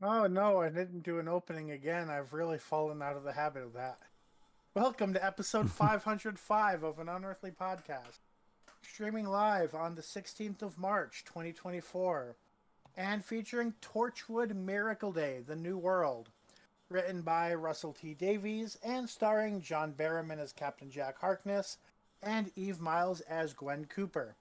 Oh no, I didn't do an opening again. I've really fallen out of the habit of that. Welcome to episode 505 of an Unearthly podcast, streaming live on the 16th of March, 2024, and featuring Torchwood Miracle Day: The New World, written by Russell T Davies and starring John Barrowman as Captain Jack Harkness and Eve Miles as Gwen Cooper.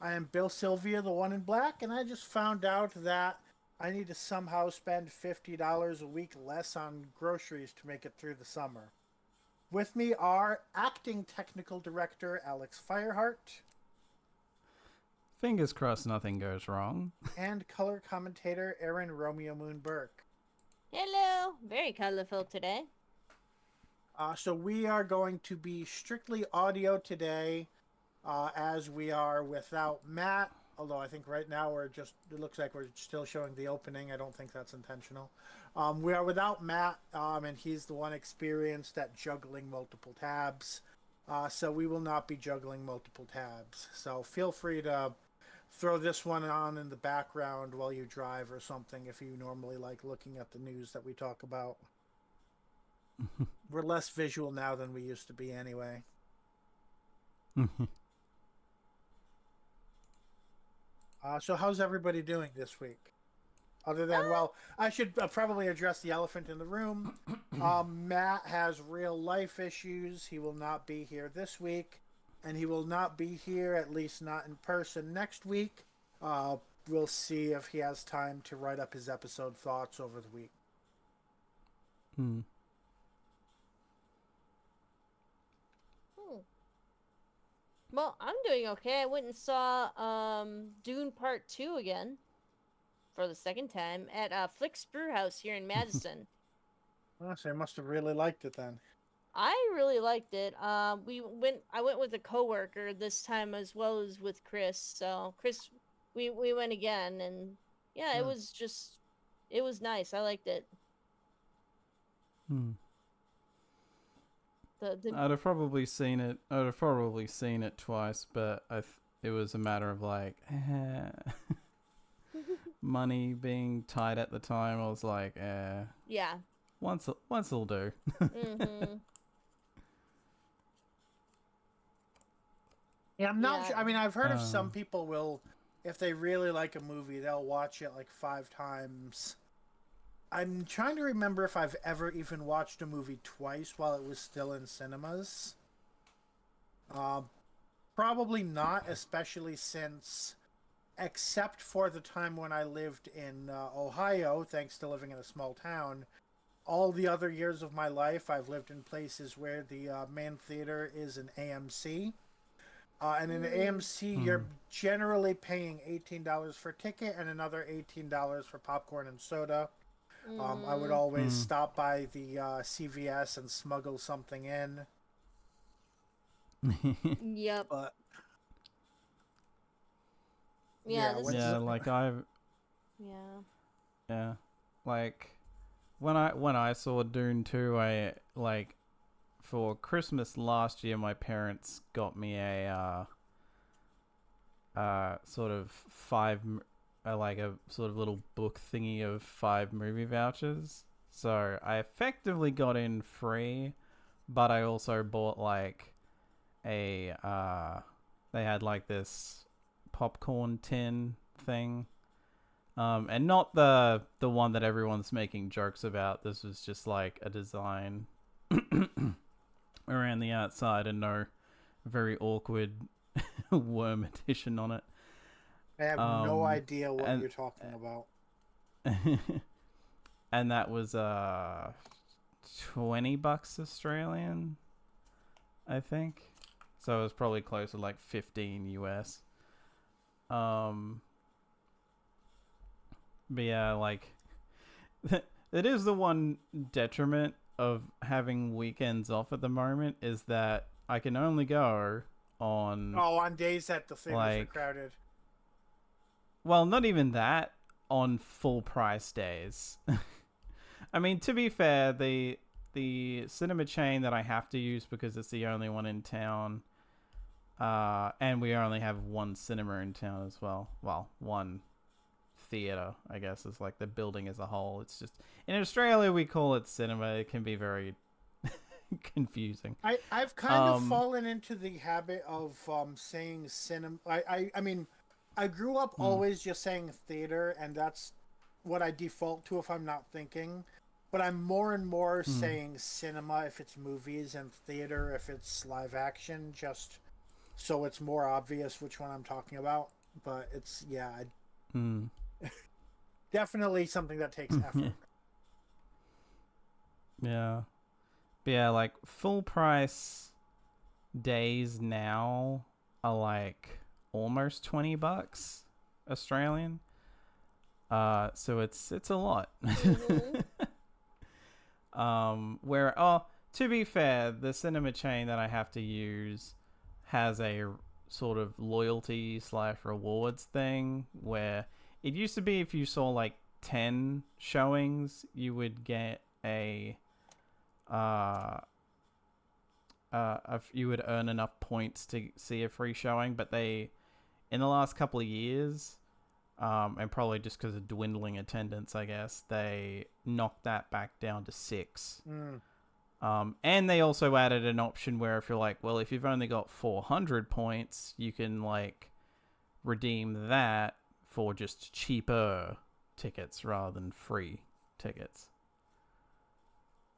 I am Bill Sylvia, the one in black, and I just found out that I need to somehow spend $50 a week less on groceries to make it through the summer. With me are acting technical director Alex Fireheart Fingers crossed nothing goes wrong. and color commentator Aaron Romeo Moon Burke. Hello. Very colorful today. So we are going to be strictly audio today, as we are without Matt. Although I think right now it looks like we're still showing the opening. I don't think that's intentional. We are without Matt, and he's the one experienced at juggling multiple tabs. So we will not be juggling multiple tabs. So feel free to throw this one on in the background while you drive or something if you normally like looking at the news that we talk about. We're less visual now than we used to be anyway. So how's everybody doing this week? Other than, well, I should probably address the elephant in the room. Matt has real life issues. He will not be here this week, and he will not be here, at least not in person, next week. We'll see if he has time to write up his episode thoughts over the week. Hmm. Well, I'm doing okay. I went and saw Dune Part 2 again for the second time at Flick's Brew House here in Madison. Well, so I must have really liked it then. I really liked it. I went with a coworker this time as well as with Chris. So Chris, we went again, and yeah, it was nice. I liked it. Hmm. The I'd have probably seen it. I'd have probably seen it twice, but it was a matter of like money being tight at the time. I was like, yeah. once will do. Mm-hmm. Yeah, I'm not Yeah. sure. I mean, I've heard of some Um, people will, if they really like a movie, they'll watch it like 5 times. I'm trying to remember if I've ever even watched a movie twice while it was still in cinemas. Uh, Probably not, especially since, except for the time when I lived in Ohio, thanks to living in a small town, all the other years of my life, I've lived in places where the main theater is an AMC. And in the AMC, you're generally paying $18 for a ticket and another $18 for popcorn and soda. I would always stop by the CVS and smuggle something in. Yep. But Yeah. yeah, This when is. yeah, like Yeah. yeah, like when I saw Dune 2, I like for Christmas last year, my parents got me a sort of like a sort of little book thingy of 5 movie vouchers. So I effectively got in free, but I also bought like a they had like this popcorn tin thing. And not the one that everyone's making jokes about. This was just like a design around the outside and no very awkward worm edition on it. I have no Um, idea what and you're talking about. and that was $20 Australian, I think. So it was probably close to like 15 US. Um, but yeah, like it is the one detriment of having weekends off at the moment is that I can only go on Oh, on days that the theaters are like, crowded. well, not even that, on full price days. I mean, to be fair, the cinema chain that I have to use because it's the only one in town, and we only have one cinema in town as well. Well, one theater, I guess, is like the building as a whole. It's just in Australia we call it cinema. It can be very confusing. I've kind of fallen into the habit of saying cinema. I mean, I grew up always just saying theater, and that's what I default to if I'm not thinking. But I'm more and more saying cinema if it's movies and theater if it's live action, just so it's more obvious which one I'm talking about. But it's, yeah, definitely something that takes effort. Yeah. But yeah, like full price days now are like almost $20 Australian. So it's a lot. To be fair, the cinema chain that I have to use has a sort of loyalty / rewards thing where it used to be if you saw like 10 showings, you would get you would earn enough points to see a free showing, but they, in the last couple of years, and probably just because of dwindling attendance, I guess, they knocked that back down to 6. And they also added an option where if you're like, well, if you've only got 400 points, you can like redeem that for just cheaper tickets rather than free tickets.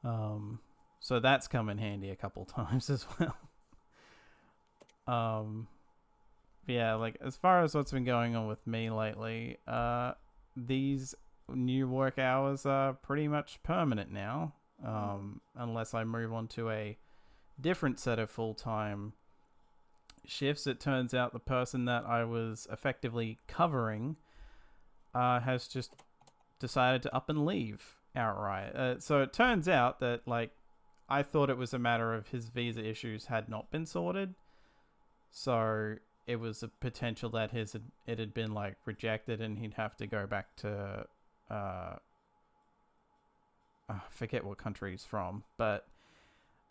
So that's come in handy a couple times as well. Yeah, like as far as what's been going on with me lately, these new work hours are pretty much permanent now. Unless I move on to a different set of full-time shifts. It turns out the person that I was effectively covering has just decided to up and leave outright. So it turns out that, like, I thought it was a matter of his visa issues had not been sorted. So it was a potential that it had been, like, rejected and he'd have to go back to... I forget what country he's from, but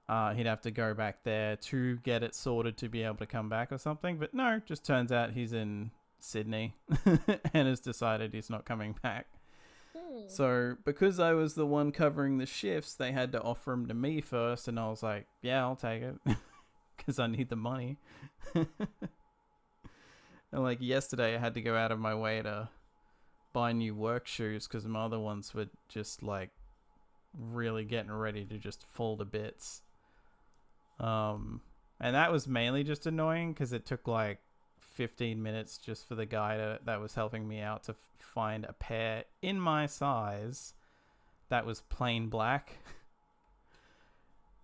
he'd have to go back there to get it sorted to be able to come back or something. But no, just turns out he's in Sydney and has decided he's not coming back. So because I was the one covering the shifts, they had to offer him to me first, and I was like, yeah, I'll take it because I need the money. And like yesterday, I had to go out of my way to buy new work shoes because my other ones were just like really getting ready to just fall to bits. And that was mainly just annoying because it took like 15 minutes just for the guy that was helping me out to find a pair in my size that was plain black.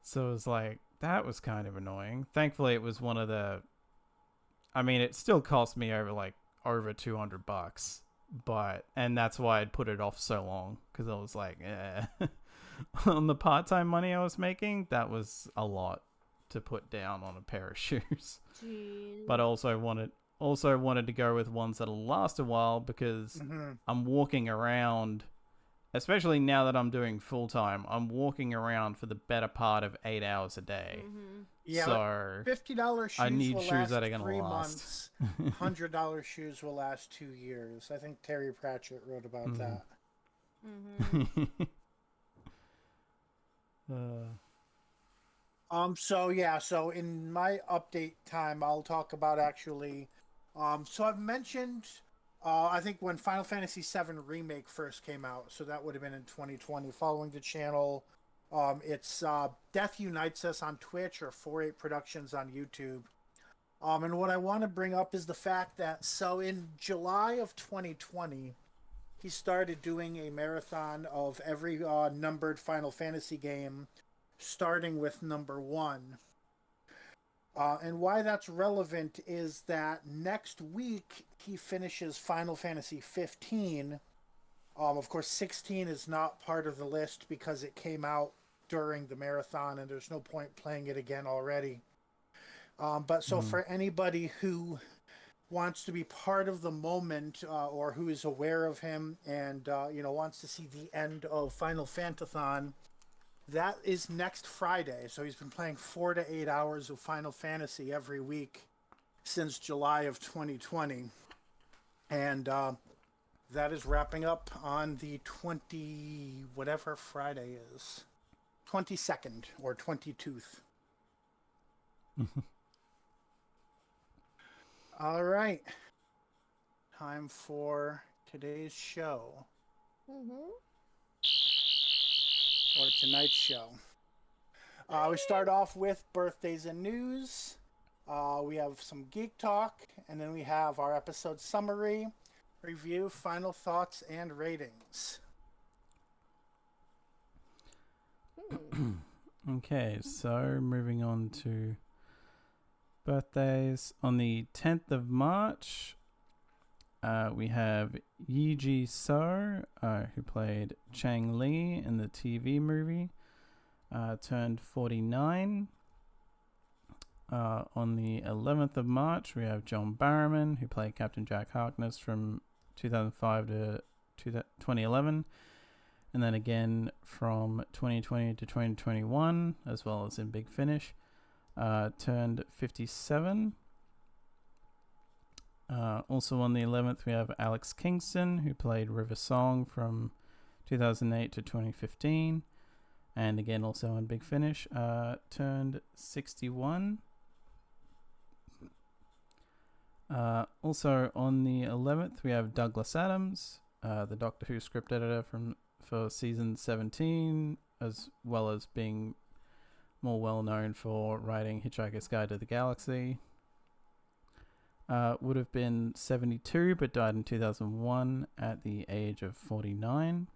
So it was like, that was kind of annoying. Thankfully, it was one of the... I mean, it still cost me over $200, and that's why I'd put it off so long, because I was like, on the part-time money I was making, that was a lot to put down on a pair of shoes. Jeez. But I also wanted to go with ones that'll last a while, because I'm walking around, especially now that I'm doing full-time, I'm walking around for the better part of 8 hours a day. Yeah, so $50 shoes I need will shoes last that are gonna 3 last. months. $100 shoes will last 2 years. I think Terry Pratchett wrote about that. So in my update time, I'll talk about actually. So I've mentioned, I think when Final Fantasy VII Remake first came out, so that would have been in 2020. Following the channel, it's Death Unites Us on Twitch or 48 Productions on YouTube. And what I want to bring up is the fact that so in July of 2020, he started doing a marathon of every numbered Final Fantasy game, starting with number 1. And why that's relevant is that next week he finishes Final Fantasy 15. Of course, 16 is not part of the list because it came out during the marathon and there's no point playing it again already. But so for anybody who wants to be part of the moment or who is aware of him and wants to see the end of Final Fantathon, that is next Friday. So he's been playing 4 to 8 hours of Final Fantasy every week since July of 2020. And that is wrapping up on the 20 whatever Friday is. 22nd or 22th. All right. Time for today's show. Mm-hmm. Or tonight's show. We start off with birthdays and news. We have some geek talk, and then we have our episode summary, review, final thoughts, and ratings. Okay, so moving on to birthdays. On the 10th of March, we have Yi Ji So, who played Chang Li in the TV movie, turned 49. On the 11th of March, we have John Barrowman, who played Captain Jack Harkness from 2005 to 2011. And then again from 2020 to 2021, as well as in Big Finish, turned 57. Also on the 11th, we have Alex Kingston, who played River Song from 2008 to 2015. And again, also on Big Finish, turned 61. Also on the 11th, we have Douglas Adams, the Doctor Who script editor for season 17, as well as being more well known for writing Hitchhiker's Guide to the Galaxy. Would have been 72, but died in 2001 at the age of 49.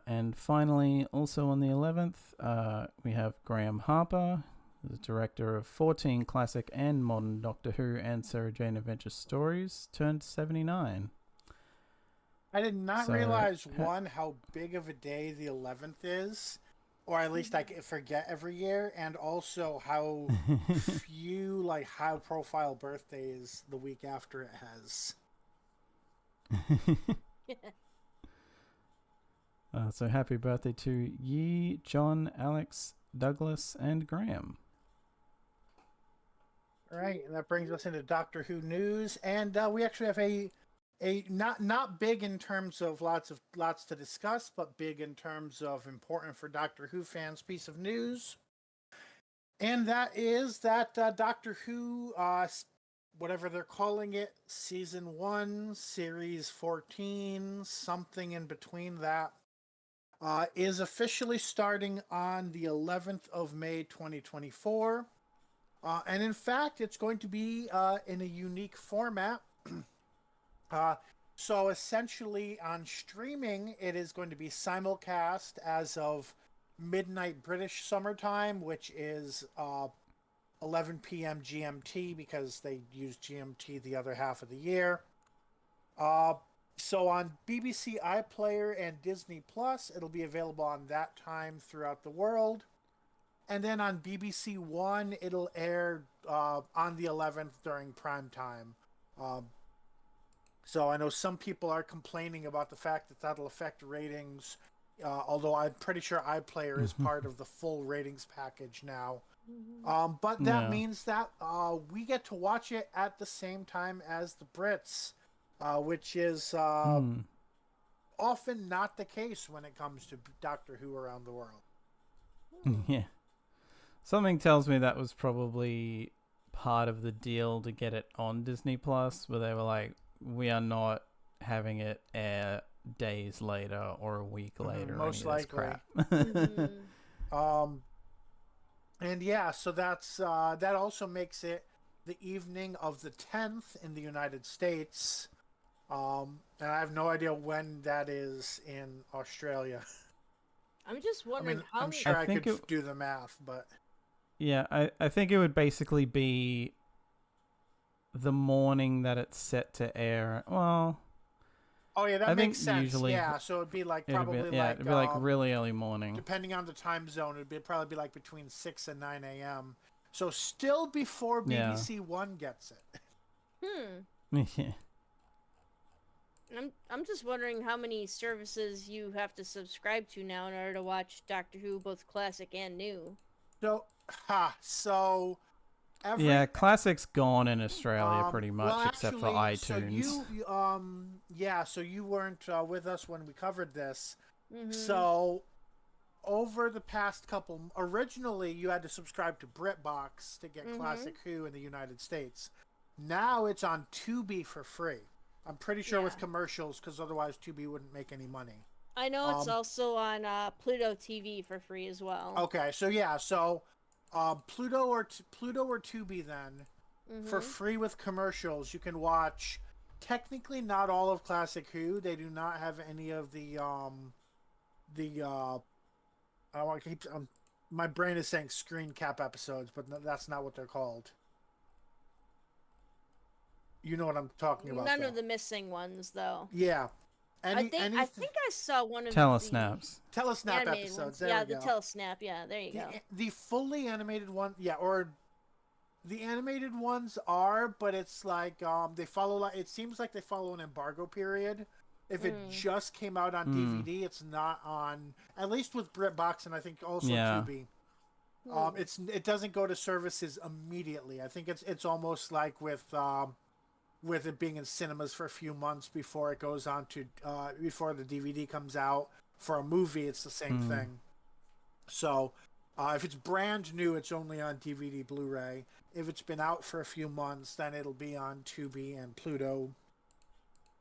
And finally, also on the 11th, we have Graham Harper, the director of 14 classic and modern Doctor Who and Sarah Jane Adventure stories, turned 79. I did not realize, one, how big of a day the 11th is, or at least I forget every year, and also how few, like, high-profile birthdays the week after it has. So happy birthday to Yi, John, Alex, Douglas, and Graham. All right, and that brings us into Doctor Who news, and we actually have a not big in terms of lots to discuss, but big in terms of important for Doctor Who fans piece of news, and that is that Doctor Who, whatever they're calling it, season 1, series 14, something in between that, is officially starting on the 11th of May 2024. And in fact, it's going to be in a unique format. So essentially on streaming, it is going to be simulcast as of midnight British summertime, which is 11 p.m. GMT, because they use GMT the other half of the year. So on BBC iPlayer and Disney Plus, it'll be available on that time throughout the world. And then on BBC One, it'll air on the 11th during prime time. So I know some people are complaining about the fact that that'll affect ratings, although I'm pretty sure iPlayer is part of the full ratings package now. But that means that we get to watch it at the same time as the Brits, which is often not the case when it comes to Doctor Who around the world. Yeah. Something tells me that was probably part of the deal to get it on Disney Plus, where they were like, we are not having it air days later or a week later. Most likely. Crap. And yeah, so that's that also makes it the evening of the 10th in the United States. And I have no idea when that is in Australia. I'm just wondering how I'm sure I could do the math, but yeah, I think it would basically be the morning that it's set to air. Well, oh yeah, that makes sense. Usually, yeah, so it'd be like it'd be like really early morning. Depending on the time zone, it'd probably be like between 6 and 9 a.m. So still before BBC One gets it. Yeah. I'm just wondering how many services you have to subscribe to now in order to watch Doctor Who, both classic and new. So Yeah, classic's gone in Australia pretty well, much, except for actually, so iTunes. yeah, so you weren't with us when we covered this. Mhm. So over the past couple, originally you had to subscribe to BritBox to get Mhm. Classic Who in the United States. Now it's on Tubi for free. I'm pretty sure with Yeah. commercials, because otherwise Tubi wouldn't make any money. I know it's Um, also on Pluto TV for free as well. okay, so yeah, so Pluto or Tubi then for Mhm. free with commercials. You can watch technically not all of Classic Who. They do not have any of the I want to keep my brain is saying screen cap episodes, but that's not what they're called. You know what I'm talking about None of though. the missing ones though. Yeah. I Anything think I saw one of the Telesnaps. telesnap animated episodes. ones. There Yeah, we the go. telesnap. Yeah, there you go. The fully animated one, yeah, or the animated ones are, but it's like they follow. Like it seems like they follow an embargo period. If it Mm. just came out on Mm, DVD, it's not on. At least with BritBox and I think also yeah. Tubi. Hmm. It doesn't go to services immediately. I think it's almost like with it being in cinemas for a few months before it goes on to before the DVD comes out. For a movie, it's the same Mm, thing. So if it's brand new, it's only on DVD, Blu-ray. If it's been out for a few months, then it'll be on Tubi and Pluto.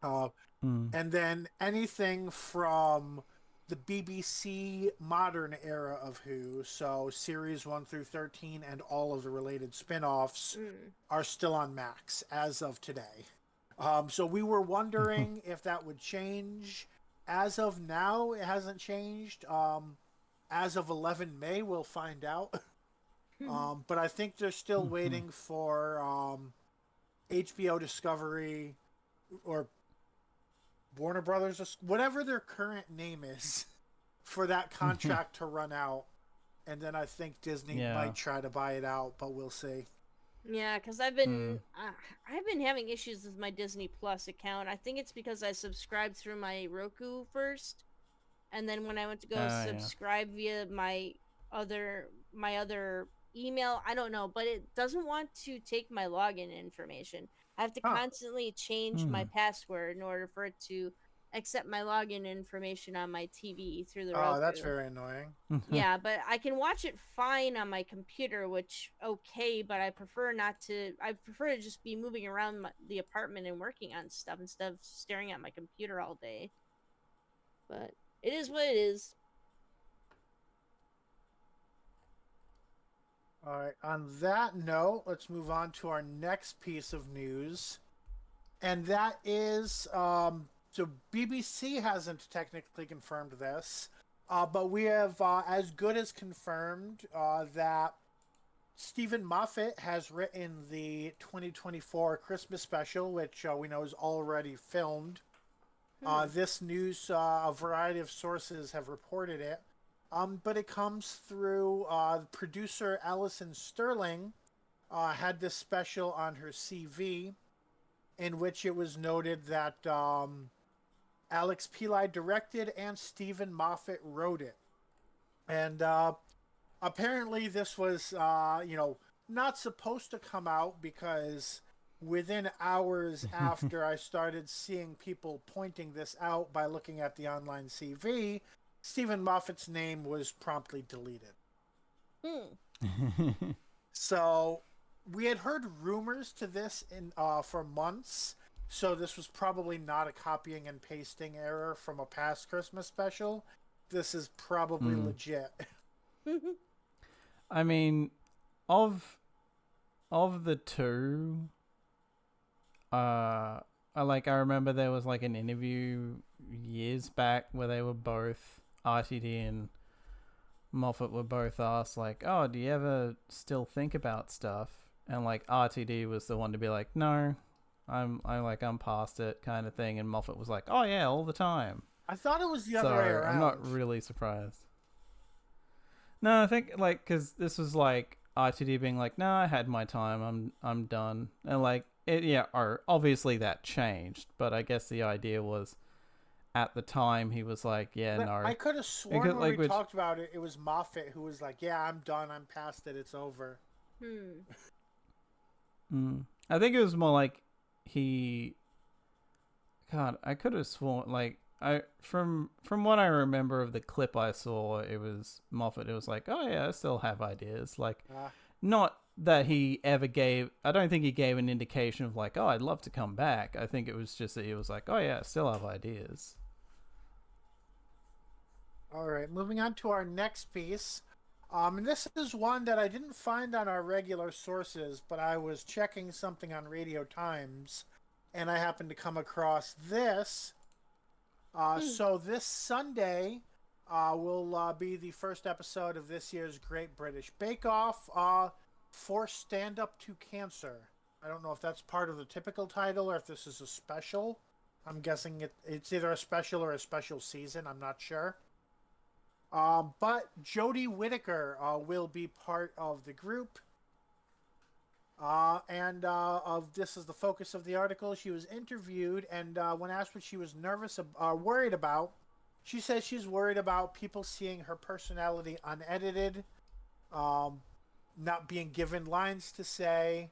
Uh, mm, and then anything from the BBC modern era of Who, so series 1 through 13 and all of the related spin offs, Mm. are still on Max as of today. So we were wondering if that would change. As of now, it hasn't changed. As of 11 May, we'll find out. But I think they're still mhm. waiting for HBO Discovery or Warner Brothers, whatever their current name is, for that contract to run out. And then I think Disney Yeah. might try to buy it out, but we'll see. Yeah, because Mm. I've been having issues with my Disney Plus account. I think it's because I subscribed through my Roku first, and then when I went to go Oh, yeah. subscribe via my other email, I don't know, but it doesn't want to take my login information. I have to Huh. constantly change my Mm. password in order for it to accept my login information on my TV through the Oh, that's Roku. very annoying. Yeah, but I can watch it fine on my computer, which okay, but I prefer not to. I prefer to just be moving around the apartment and working on stuff instead of staring at my computer all day. But it is what it is. All right. On that note, let's move on to our next piece of news. And that is so BBC hasn't technically confirmed this, but we have as good as confirmed that Stephen Moffat has written the 2024 Christmas special, which we know is already filmed. Hmm. This news, a variety of sources have reported it, but it comes through producer Alison Sterling had this special on her CV, in which it was noted that Alex Peli directed and Stephen Moffat wrote it. And apparently, this was, not supposed to come out because within hours after I started seeing people pointing this out by looking at the online CV, Stephen Moffat's name was promptly deleted. Hmm. So we had heard rumors to this in for months. So this was probably not a copying and pasting error from a past Christmas special. This is probably Mm. legit. I mean, of the two, I remember there was like an interview years back where they were both RTD and Moffat were both asked like, "Oh, do you ever still think about stuff?" And like RTD was the one to be like, "No, I'm past it," kind of thing, and Moffat was like, "Oh yeah, all the time." I thought it was the So other way I'm not around. really surprised. No, I think like because this was like RTD being like, "No, I had my time. I'm done," and like it, yeah, or obviously that changed, but I guess the idea was at the time he was like, "Yeah, But no," I could have sworn because when we like which talked about it, it was Moffat who was like, "Yeah, I'm done. I'm past it. It's over." Hmm. I think it was more like he. God, I could have sworn like I from what I remember of the clip I saw, it was Moffat. It was like, oh yeah, I still have ideas. Like, Uh, not that he ever gave. I don't think he gave an indication of like, oh, I'd love to come back. I think it was just that he was like, oh yeah, I still have ideas. all right, moving on to our next piece. And this is one that I didn't find on our regular sources, but I was checking something on Radio Times, and I happened to come across this. So this Sunday will be the first episode of this year's Great British Bake Off for Stand Up to Cancer. I don't know if that's part of the typical title or if this is a special. I'm guessing it's either a special or a special season. I'm not sure. But Jodie Whittaker will be part of the group. And of this is the focus of the article. She was interviewed, and when asked what she was worried about, she says she's worried about people seeing her personality unedited, not being given lines to say.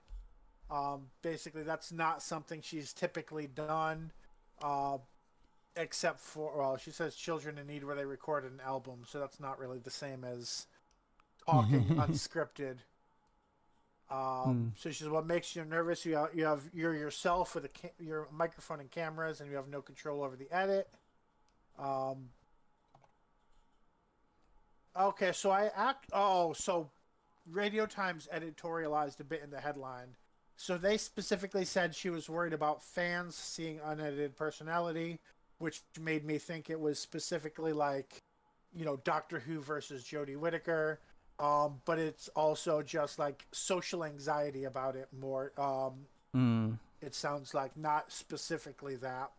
Basically, that's not something she's typically done, except for, well, she says Children in Need, where they recorded an album, so that's not really the same as talking unscripted. So she says, what makes you nervous? You're yourself with your microphone and cameras, and you have no control over the edit. Okay, so so Radio Times editorialized a bit in the headline. So they specifically said she was worried about fans seeing unedited personality, which made me think it was specifically like, Doctor Who versus Jodie Whittaker. But it's also just like social anxiety about it more. It sounds like not specifically that.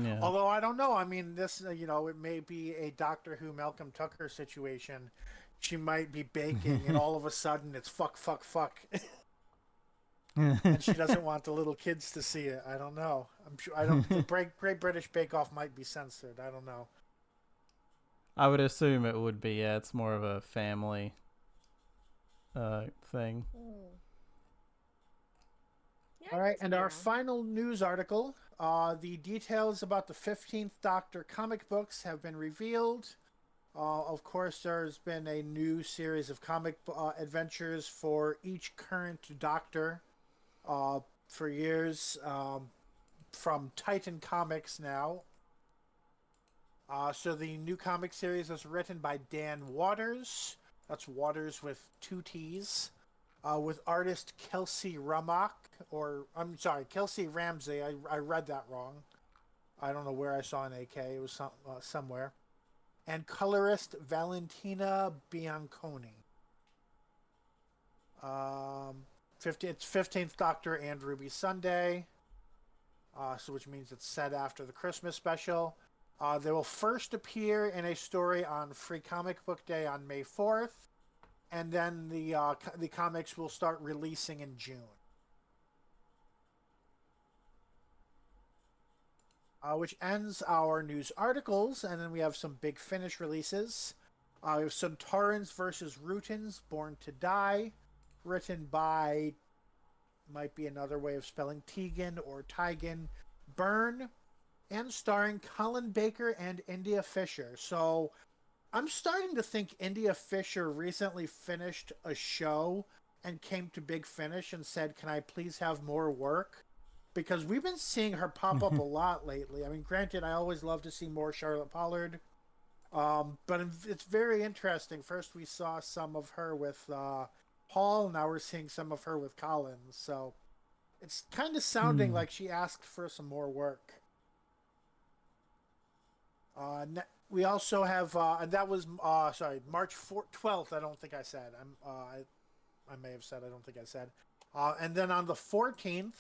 Yeah. Although I don't know. I mean, this, it may be a Doctor Who Malcolm Tucker situation. She might be baking and all of a sudden it's fuck, fuck, fuck. And she doesn't want the little kids to see it. I don't know. I'm sure the Great British Bake Off might be censored. I don't know. I would assume it would be. Yeah, it's more of a family thing. Yeah, All right, and our final news article. The details about the 15th Doctor comic books have been revealed. Of course, there's been a new series of comic adventures for each current Doctor for years, from Titan Comics now. So the new comic series is written by Dan Waters. That's Waters with 2 T's. With artist Kelsey Kelsey Ramsey. I read that wrong. I don't know where I saw an AK. It was somewhere. And colorist Valentina Bianconi. It's 15th Doctor and Ruby Sunday. So which means it's set after the Christmas special. They will first appear in a story on Free Comic Book Day on May 4th. And then the comics will start releasing in June. Which ends our news articles, and then we have some Big Finish releases. We have Centaurans versus Rutans, Born to Die, written by, might be another way of spelling Tegan or Tygan Byrne, and starring Colin Baker and India Fisher. So I'm starting to think India Fisher recently finished a show and came to Big Finish and said, can I please have more work? Because we've been seeing her pop up a lot lately. I mean, granted, I always love to see more Charlotte Pollard. But it's very interesting. First we saw some of her with Paul, now we're seeing some of her with Collins. So it's kind of sounding like she asked for some more work. We also have, and that was, March 12th, I don't think I said. I may have said, I don't think I said. And then on the 14th,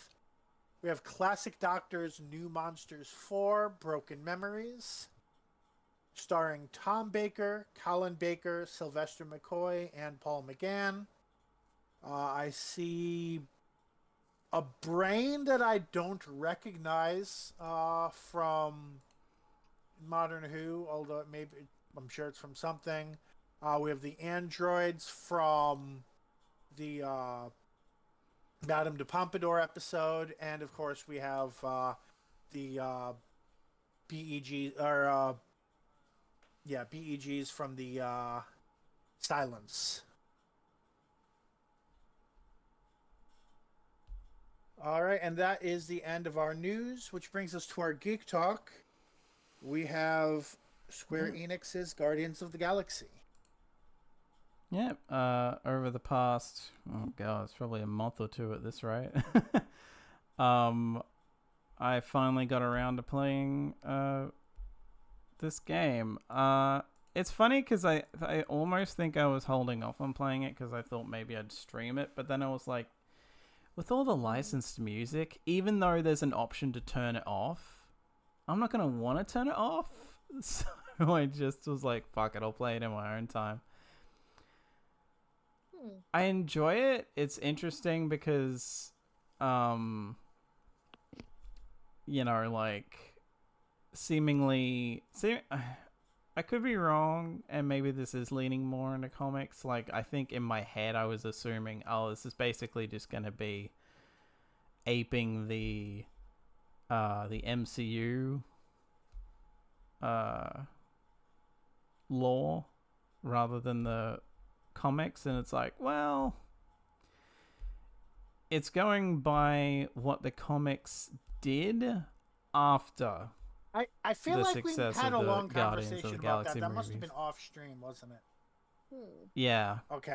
we have Classic Doctor's New Monsters 4, Broken Memories, starring Tom Baker, Colin Baker, Sylvester McCoy, and Paul McGann. I see a brain that I don't recognize from Modern Who, although I'm sure it's from something. We have the androids from the Madame de Pompadour episode, and of course we have the BEG or BEGs from the Silence. All right, and that is the end of our news, which brings us to our geek talk. We have Square Enix's Guardians of the Galaxy. Yeah, over the past, it's probably a month or two at this rate. I finally got around to playing this game. It's funny because I almost think I was holding off on playing it because I thought maybe I'd stream it, but then I was like, with all the licensed music, even though there's an option to turn it off, I'm not going to want to turn it off. So I just was like, fuck it, I'll play it in my own time. I enjoy it. It's interesting because, like, seemingly... I could be wrong, and maybe this is leaning more into comics. Like, I think in my head I was assuming, this is basically just going to be aping the MCU lore rather than the comics, and it's like, well, it's going by what the comics did after... I feel like we had a long conversation about that. That movies. Must have been off stream, wasn't it? Yeah. Okay.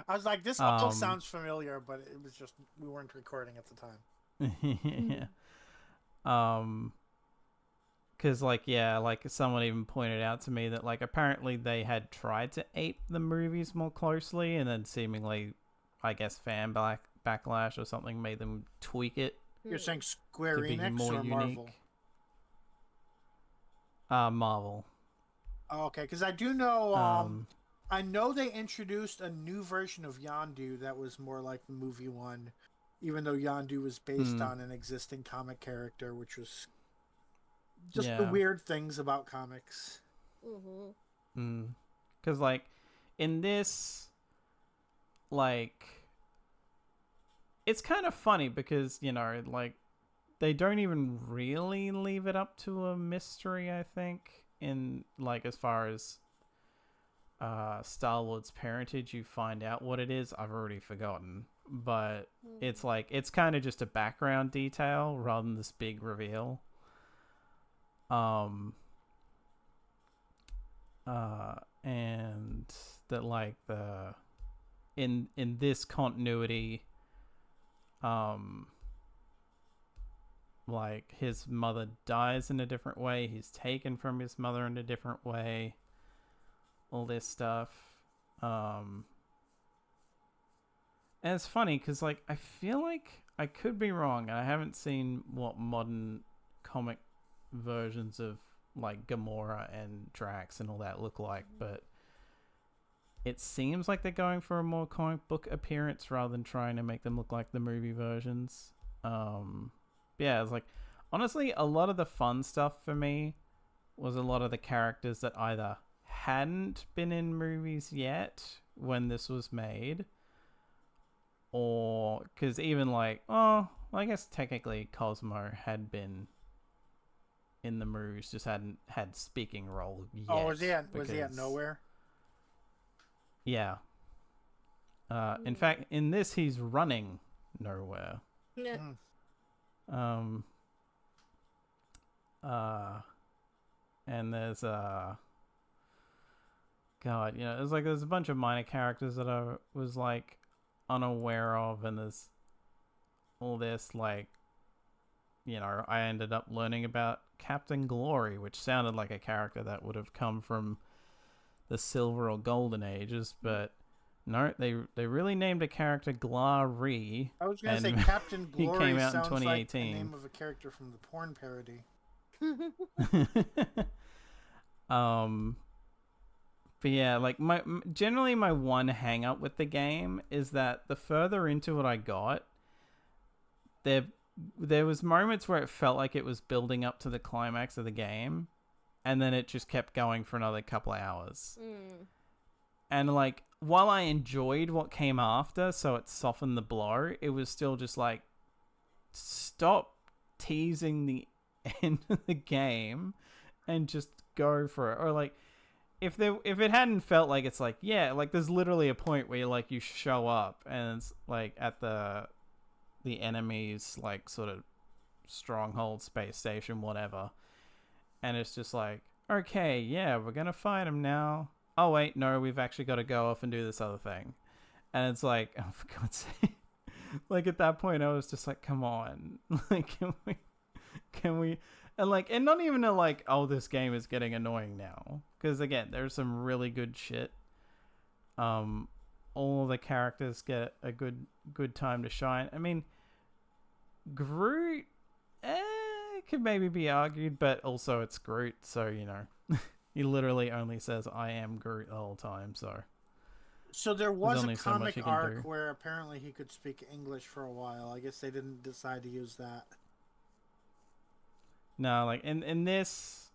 I was like, this all sounds familiar, but it was just we weren't recording at the time. Yeah. Because like someone even pointed out to me that like apparently they had tried to ape the movies more closely, and then seemingly, I guess, fan backlash or something made them tweak it. You're saying Square Enix or Marvel? Marvel. Oh, okay, because I do know. I know they introduced a new version of Yondu that was more like the movie one, even though Yondu was based on an existing comic character, which was just the weird things about comics. Because like in this, like, it's kind of funny because like, they don't even really leave it up to a mystery, I think, in like as far as Star-Lord's parentage. You find out what it is. I've already forgotten, but it's like it's kind of just a background detail rather than this big reveal. And that like the in this continuity, like his mother dies in a different way, he's taken from his mother in a different way, all this stuff. And it's funny because like I feel like I could be wrong, and I haven't seen what modern comic versions of like Gamora and Drax and all that look like, but it seems like they're going for a more comic book appearance rather than trying to make them look like the movie versions. Yeah, it's like, honestly, a lot of the fun stuff for me was a lot of the characters that either hadn't been in movies yet when this was made, or because even like, I guess technically Cosmo had been in the movies, just hadn't had speaking role yet. Oh, was he at Nowhere? Yeah. In fact, in this, he's running nowhere. Yeah. And there's there's a bunch of minor characters that I was like unaware of, and there's all this like, I ended up learning about Captain Glory, which sounded like a character that would have come from the Silver or Golden Ages, but no, they really named a character Glari. I was going to say Captain Glory came out in sounds 2018. like the name of a character from the porn parody. But yeah, like generally my one hang up with the game is that the further into it I got, there was moments where it felt like it was building up to the climax of the game, and then it just kept going for another couple of hours. And like while I enjoyed what came after, so it softened the blow, it was still just like, stop teasing the end of the game and just go for it. Or like, if it hadn't felt like, it's like, yeah, like there's literally a point where like you show up and it's like at the enemy's like sort of stronghold, space station, whatever, and it's just like, okay, yeah, we're gonna fight him now. Oh wait, no, we've actually got to go off and do this other thing. And it's like, oh, for God's sake. Like at that point I was just like, come on. Like can we and not even a like, oh, this game is getting annoying now, because again, there's some really good shit. All the characters get a good time to shine. I mean, Groot could maybe be argued, but also it's Groot, so you know. He literally only says I am Groot the whole time, so there was a so much comic arc do. where apparently he could speak English for a while. I guess they didn't decide to use that. No, like in this,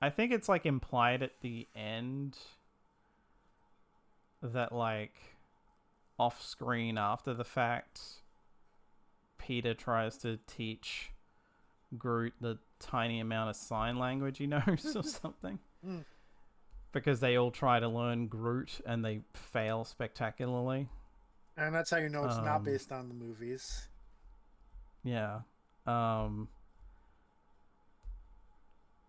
I think it's like implied at the end that like off screen after the fact, Peter tries to teach Groot the tiny amount of sign language he knows or something. Because they all try to learn Groot and they fail spectacularly. And that's how you know it's not based on the movies. Yeah.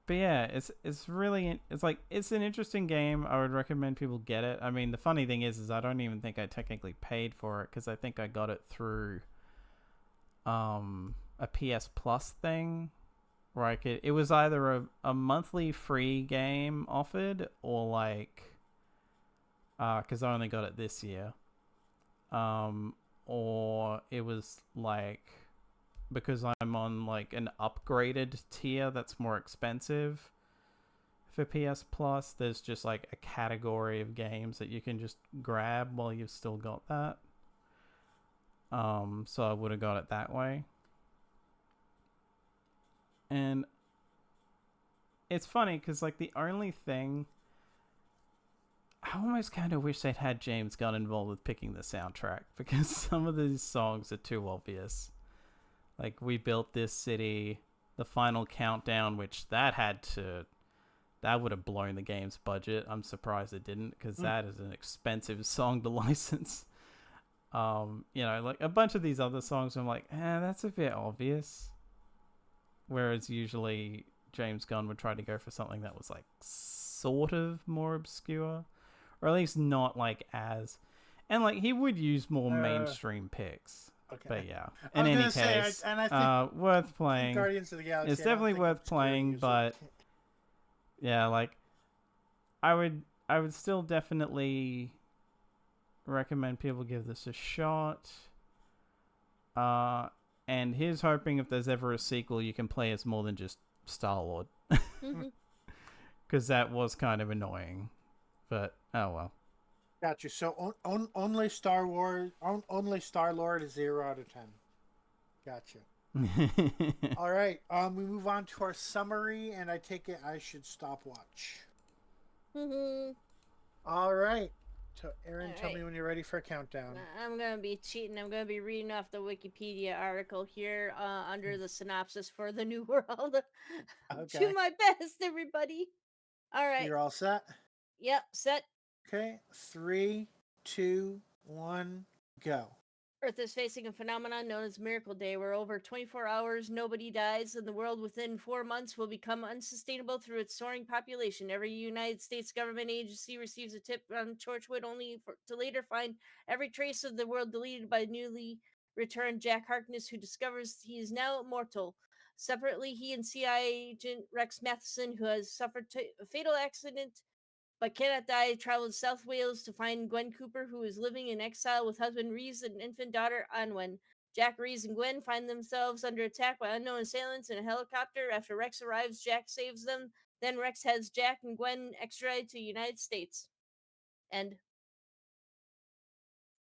But yeah, it's really, it's like, it's an interesting game. I would recommend people get it. I mean, the funny thing is I don't even think I technically paid for it, because I think I got it through a PS Plus thing, where I could, it was either a monthly free game offered, or like, because I only got it this year, or it was like, because I'm on like an upgraded tier that's more expensive for PS Plus, there's just like a category of games that you can just grab while you've still got that. So I would have got it that way. And it's funny because like the only thing, I almost kind of wish they'd had James Gunn involved with picking the soundtrack, because some of these songs are too obvious. Like We Built This City, The Final Countdown, which that would have blown the game's budget. I'm surprised it didn't, because that is an expensive song to license. You know, like a bunch of these other songs, I'm like, that's a bit obvious. Whereas usually James Gunn would try to go for something that was like sort of more obscure, or at least not like as, and like he would use more mainstream picks. Okay. But yeah, in any case, I think worth playing. Guardians of the Galaxy, it's definitely worth playing, but yeah, like I would still definitely recommend people give this a shot. And here's hoping if there's ever a sequel, you can play as more than just Star-Lord. Because that was kind of annoying. But, oh well. Got you. So only Star-Lord is 0 out of 10. Gotcha. All right. We move on to our summary, and I take it I should stopwatch. All right. So, Aaron, tell me when you're ready for a countdown. I'm going to be cheating. I'm going to be reading off the Wikipedia article here under the synopsis for the New World. Okay. Do my best, everybody. All right. You're all set? Yep, set. Okay. 3, 2, 1, go. Earth is facing a phenomenon known as Miracle Day, where over 24 hours nobody dies, and the world within 4 months will become unsustainable through its soaring population. Every United States government agency receives a tip on Torchwood, to later find every trace of the world deleted by newly returned Jack Harkness, who discovers he is now immortal. Separately, he and CIA agent Rex Matheson, who has suffered a fatal accident but cannot die, traveled to South Wales to find Gwen Cooper, who is living in exile with husband Reese and infant daughter Anwen. Jack, Reese, and Gwen find themselves under attack by unknown assailants in a helicopter. After Rex arrives, Jack saves them. Then Rex has Jack and Gwen extradited to the United States. End.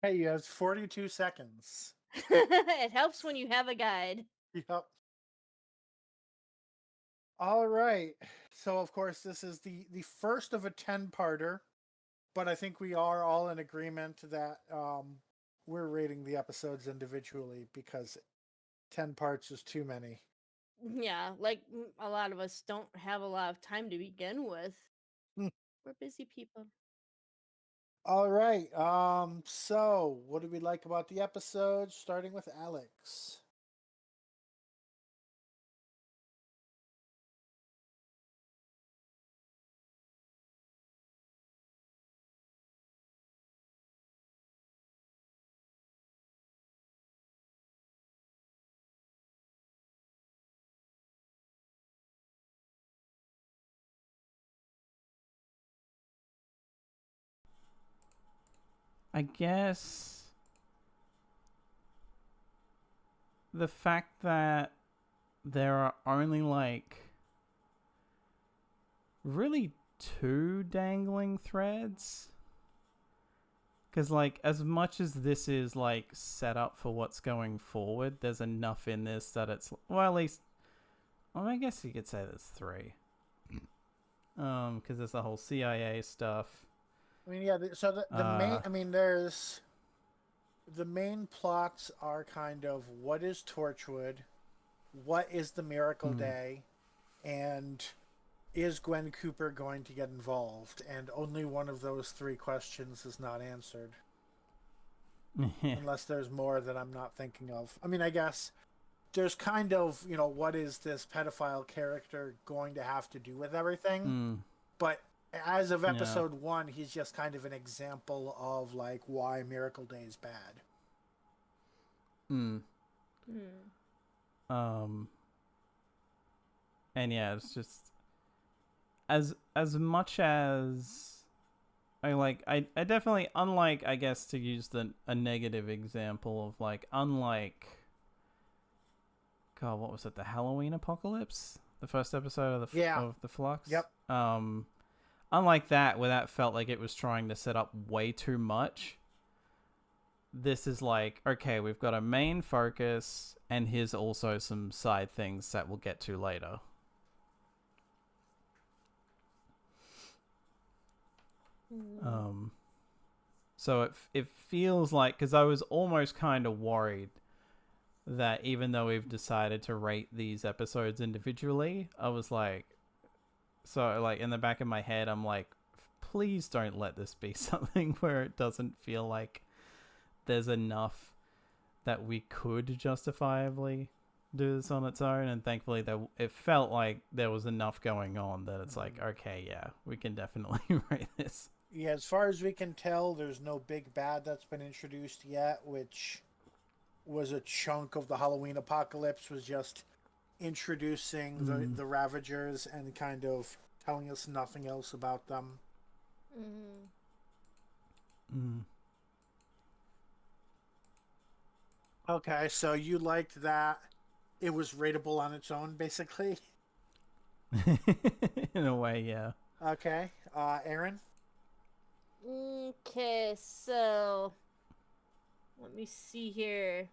Hey, you have 42 seconds. It helps when you have a guide. Yep. All right. So, of course, this is the first of a 10-parter. but I think we are all in agreement that we're rating the episodes individually because 10 parts is too many. Yeah, like a lot of us don't have a lot of time to begin with. Hmm. We're busy people. All right. So what do we like about the episode? Starting with Alex. I guess the fact that there are only like really two dangling threads. Because, like, as much as this is, like, set up for what's going forward, there's enough in this that it's, well, at least, well, I guess you could say there's three. Because there's the whole CIA stuff. I mean, yeah. So the main, I mean, there's the main plots are kind of what is Torchwood, what is the Miracle Day, and is Gwen Cooper going to get involved? And only one of those three questions is not answered. Unless there's more that I'm not thinking of. I mean, I guess there's kind of, what is this pedophile character going to have to do with everything? But as of episode 1, he's just kind of an example of, like, why Miracle Day is bad. And yeah, it's just as much as I definitely, unlike, I guess, to use a negative example of, like, unlike, God, what was it, the Halloween Apocalypse, the first episode of the Flux. Yep. Unlike that, where that felt like it was trying to set up way too much, this is like, okay, we've got a main focus, and here's also some side things that we'll get to later. So it feels like, because I was almost kind of worried that even though we've decided to rate these episodes individually, I was like, so, like, in the back of my head, I'm like, please don't let this be something where it doesn't feel like there's enough that we could justifiably do this on its own. And thankfully, it felt like there was enough going on that it's like, okay, yeah, we can definitely rate this. Yeah, as far as we can tell, there's no big bad that's been introduced yet, which was a chunk of the Halloween Apocalypse, was just introducing the Ravagers and kind of telling us nothing else about them. Okay, so you liked that it was rateable on its own, basically? In a way, yeah. Okay, Aaron? Okay, so let me see here.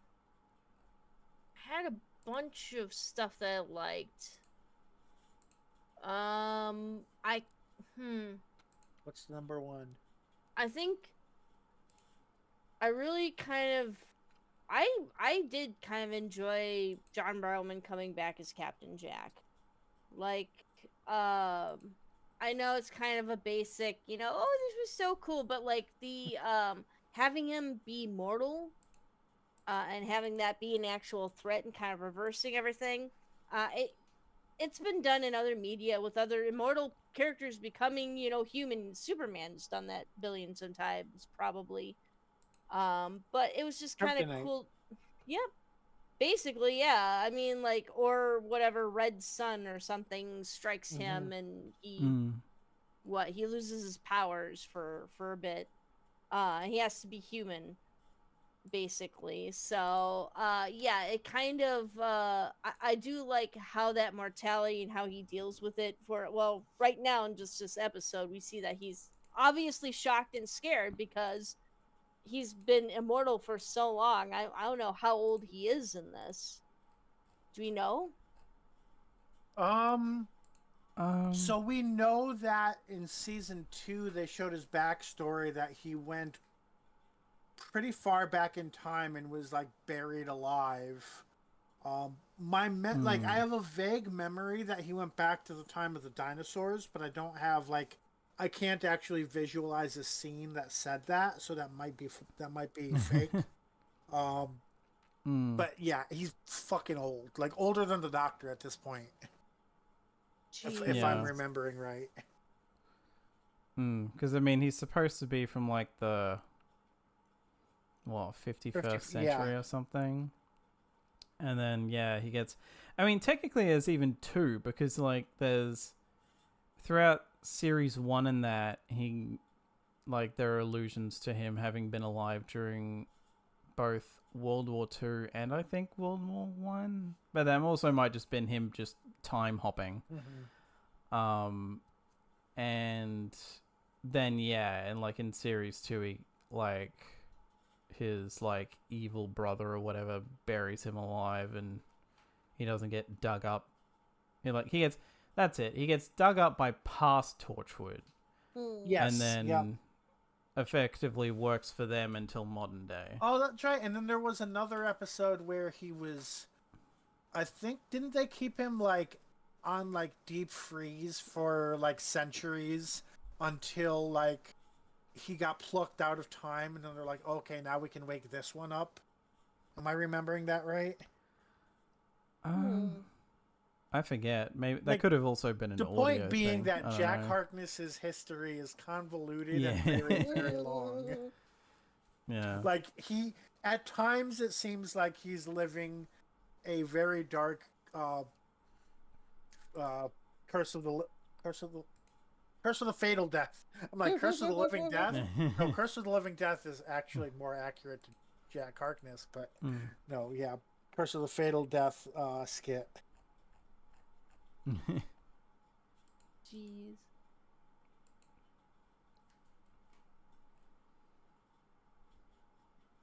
I had a bunch of stuff that I liked. What's number one? I think I really kind of I did kind of enjoy John Barrowman coming back as Captain Jack. Like, I know it's kind of a basic, oh, this was so cool, but like the having him be mortal, and having that be an actual threat and kind of reversing everything, it's been done in other media with other immortal characters becoming, human. Superman's done that billions of times, probably. But it was just kind of cool. Yep. Basically, yeah. I mean, like, or whatever, Red Sun or something strikes him, and he loses his powers for a bit. He has to be human, basically. So yeah, it kind of I do like how that mortality and how he deals with it. Right now in just this episode, we see that he's obviously shocked and scared because he's been immortal for so long. I don't know how old he is in this. Do we know? So we know that in season 2 they showed his backstory that he went pretty far back in time and was like buried alive. Like I have a vague memory that he went back to the time of the dinosaurs, but I don't have like I can't actually visualize a scene that said that, so that might be fake. But yeah, he's fucking old, like older than the Doctor at this point, if I'm remembering right. Because I mean, he's supposed to be from like the 51st century or something. And then he gets. I mean, technically, there's even 2 because like there's throughout series 1 and that he like there are allusions to him having been alive during both World War II and I think World War One. But that also might just been him just time hopping. And then and like in series 2 he like his like evil brother or whatever buries him alive and he doesn't get dug up. He gets he gets dug up by past Torchwood. Yes. And then effectively works for them until modern day. Oh, that's right. And then there was another episode where he was, I think, didn't they keep him like on like deep freeze for like centuries until like he got plucked out of time, and then they're like, okay, now we can wake this one up. Am I remembering that right? I forget. Maybe that could have also been an audio thing. The point being thing. that Jack Harkness's history is convoluted and very, very long. Yeah. Like he, at times, it seems like he's living a very dark, curse of the fatal death. I'm like, Curse of the Living Death. No, Curse of the Living Death is actually more accurate to Jack Harkness, but no, Curse of the Fatal Death skit. Jeez.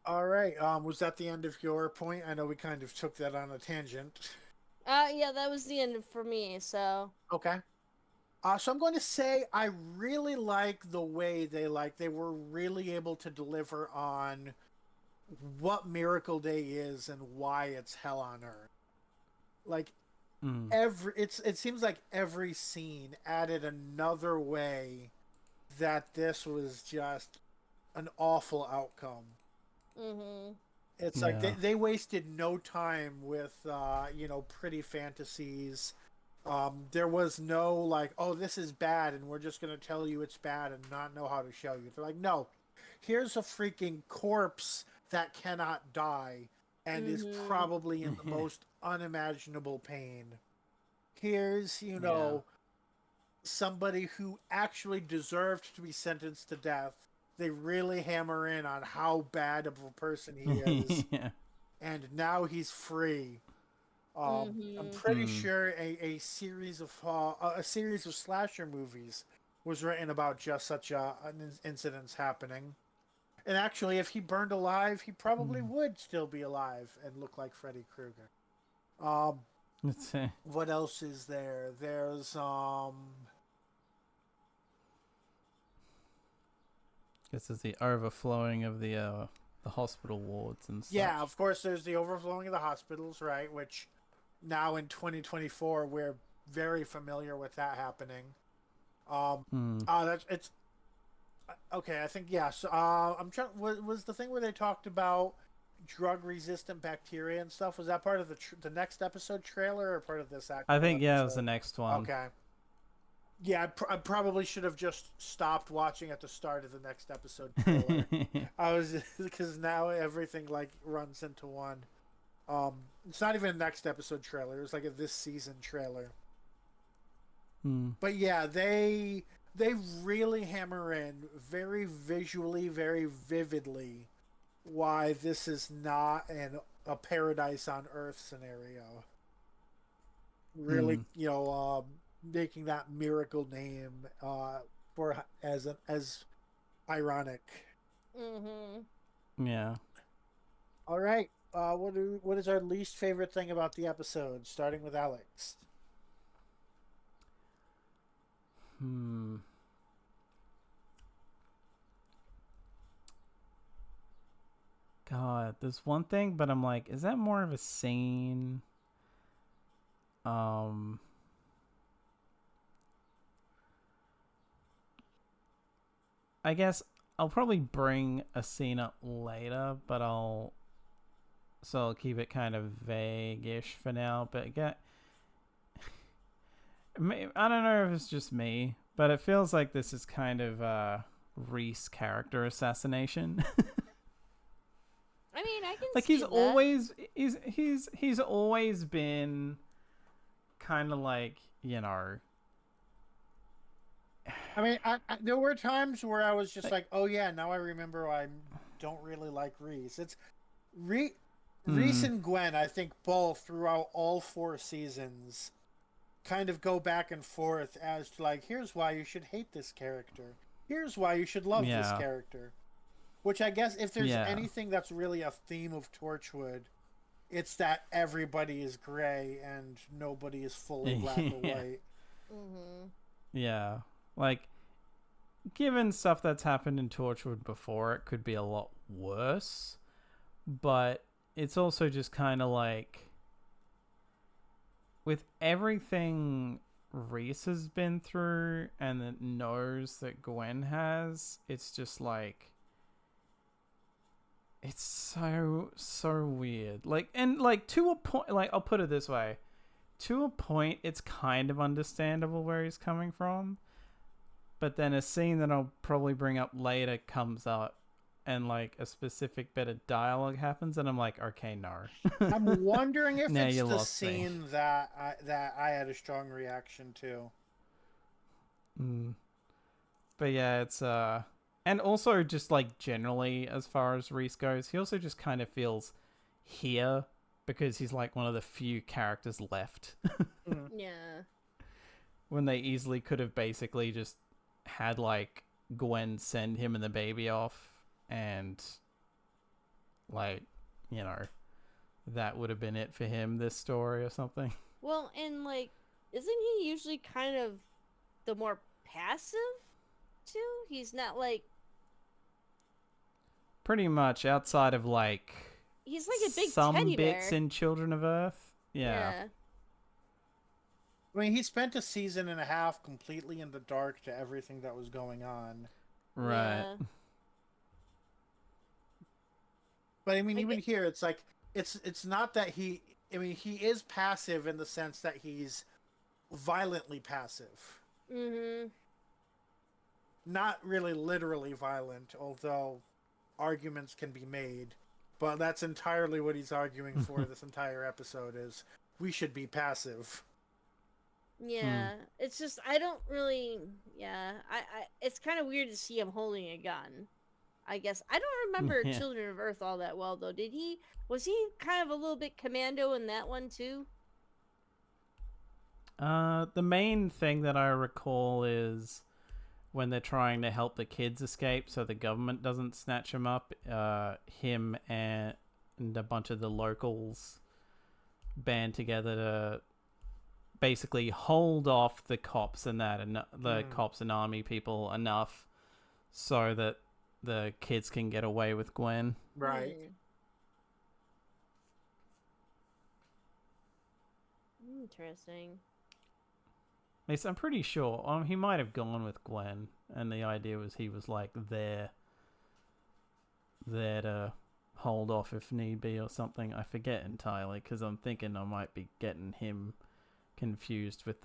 All right. Was that the end of your point? I know we kind of took that on a tangent. Yeah, that was the end for me. So. Okay. So I'm going to say I really like the way they were really able to deliver on what Miracle Day is and why it's hell on earth. Like it seems like every scene added another way that this was just an awful outcome. It's like they wasted no time with pretty fantasies. There was no like, oh, this is bad and we're just going to tell you it's bad and not know how to show you. They're like, no, here's a freaking corpse that cannot die and is probably in the most unimaginable pain. Here's, somebody who actually deserved to be sentenced to death. They really hammer in on how bad of a person he is. And now he's free. I'm pretty sure a series of slasher movies was written about just such an incidents happening. And actually, if he burned alive, he probably would still be alive and look like Freddy Krueger. Let's see. What else is there? There's This is the overflowing of the hospital wards and stuff. Yeah, of course. There's the overflowing of the hospitals, right? Which now in 2024 we're very familiar with that happening. It's okay. I think So I'm trying. Was the thing where they talked about drug-resistant bacteria and stuff? Was that part of the next episode trailer or part of this? I think it was the next one. Okay. Yeah, I probably should have just stopped watching at the start of the next episode trailer. Because now everything like runs into one. It's not even a next episode trailer. It's like a this season trailer. But yeah, they really hammer in very visually, very vividly why this is not a paradise on Earth scenario. Really, making that miracle name as ironic. Yeah. All right. What is our least favorite thing about the episode? Starting with Alex. Hmm. God, there's one thing, but I'm like, is that more of a scene? Um, I guess I'll probably bring a scene up later, but I'll keep it kind of vague-ish for now. But again, I don't know if it's just me, but it feels like this is kind of Reese character assassination. I mean, I can Like see he's always been kind of like, you know. I mean, there were times where I was just like, oh yeah, now I remember I don't really like Reese. It's Reese and Gwen, I think both throughout all 4 seasons kind of go back and forth as to like, here's why you should hate this character. Here's why you should love this character. Which I guess if there's anything that's really a theme of Torchwood, it's that everybody is gray and nobody is fully black or white. Mm-hmm. Yeah. Like, given stuff that's happened in Torchwood before, it could be a lot worse. But it's also just kind of like, with everything Reese has been through and that knows that Gwen has, it's just like, it's so weird. Like, and like to a point, like I'll put it this way, to a point, it's kind of understandable where he's coming from. But then a scene that I'll probably bring up later comes up, and like a specific bit of dialogue happens, and I'm like, okay, no. I'm wondering if Now it's you the lost me. scene that I had a strong reaction to. But yeah, it's and also just like generally as far as Reese goes, he also just kind of feels here because he's like one of the few characters left. Yeah. When they easily could have basically just had like Gwen send him and the baby off, and like, you know, that would have been it for him, this story or something. Well, and like, isn't he usually kind of the more passive too? He's not like, pretty much outside of like he's like a big some teddy bits bear. in Children of Earth. Yeah. I mean, he spent a season and a half completely in the dark to everything that was going on. Right. Yeah. But I mean, even here, it's like it's not that he. I mean, he is passive in the sense that he's violently passive. Mm-hmm. Not really literally violent, although arguments can be made. But that's entirely what he's arguing for this entire episode is we should be passive. Yeah. It's just, I don't really, I it's kind of weird to see him holding a gun. I guess. I don't remember Children of Earth all that well, though. Was he kind of a little bit commando in that one, too? The main thing that I recall is when they're trying to help the kids escape so the government doesn't snatch them up, him and a bunch of the locals band together to basically hold off the cops and that, and the cops and army people enough so that the kids can get away with Gwen. Right. Interesting. At least I'm pretty sure. He might have gone with Gwen, and the idea was he was like there to hold off if need be or something. I forget entirely because I'm thinking I might be getting him confused with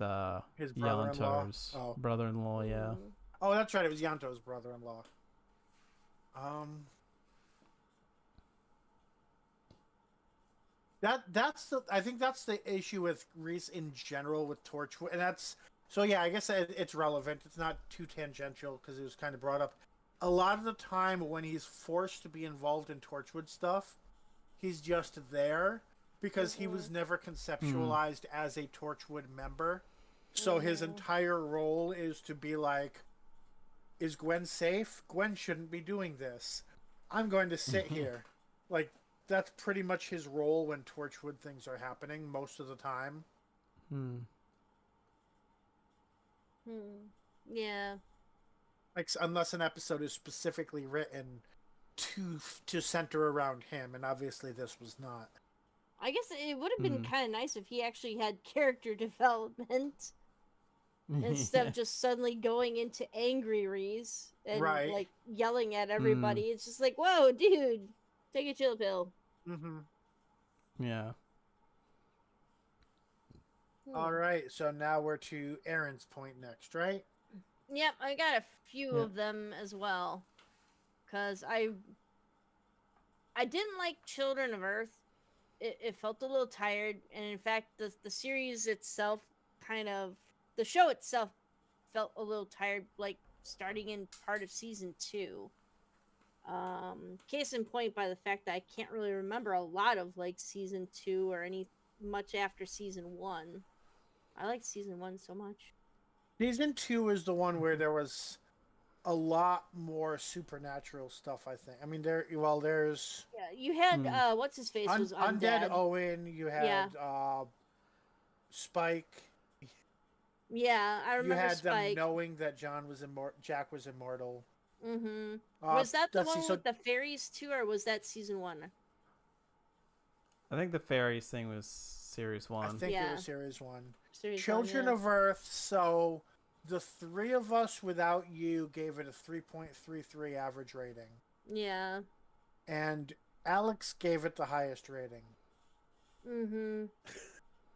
his brother-in-law. Yanto's brother-in-law. Yeah. Oh, that's right. It was Yanto's brother-in-law. I think that's the issue with Reese in general with Torchwood, and that's so yeah. I guess it's relevant. It's not too tangential because it was kind of brought up. A lot of the time when he's forced to be involved in Torchwood stuff, he's just there because he was never conceptualized as a Torchwood member. So his entire role is to be like, is Gwen safe? Gwen shouldn't be doing this. I'm going to sit here. Like, that's pretty much his role when Torchwood things are happening most of the time. Yeah. Like unless an episode is specifically written to center around him, and obviously this was not. I guess it would have been Mm. kind of nice if he actually had character development instead of Yeah. just suddenly going into angry Reese and Right. like yelling at everybody. Mm. It's just like, whoa, dude, take a chill pill. Mm-hmm. Yeah. All Hmm. right, so now we're to Aaron's point next, right? Yep, I got a few Yeah. of them as well. Cause I didn't like Children of Earth. It felt a little tired, and in fact, the series itself the show itself felt a little tired, like starting in part of season 2. Case in point by the fact that I can't really remember a lot of like season 2 or any much after season 1. I liked season 1 so much. Season 2 is the one where there was a lot more supernatural stuff, I think. I mean, there's Yeah, you had Mm. what's his face was Undead undead. Owen, you Yeah, had Spike, yeah, I you remember had them Spike. knowing that Jack was immortal. Mm-hmm. Was that the Let's see, one so with the fairies too, or was that season 1? I think the fairies thing was series I 1. think it Yeah, was series 1. series 1. Children Yeah. of Earth, so the three of us without you gave it a 3.33 average rating. Yeah. And Alex gave it the highest rating. Mm-hmm.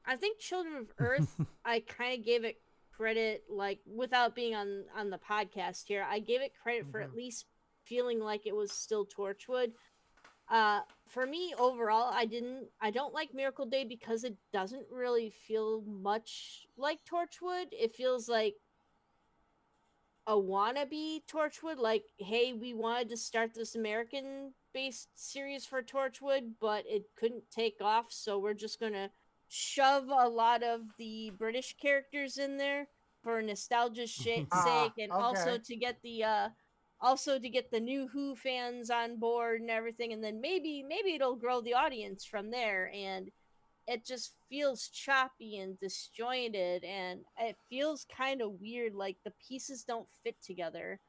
I think Children of Earth, I kind of gave it credit, like without being on the podcast here, I gave it credit for at least feeling like it was still Torchwood. For me overall, I don't like Miracle Day because it doesn't really feel much like Torchwood. It feels like a wannabe Torchwood. Like, hey, we wanted to start this American based series for Torchwood, but it couldn't take off, so we're just gonna shove a lot of the British characters in there for nostalgia's sake, and Okay. also to get the new Who fans on board and everything, and then maybe it'll grow the audience from there. And it just feels choppy and disjointed, and it feels kind of weird, like the pieces don't fit together.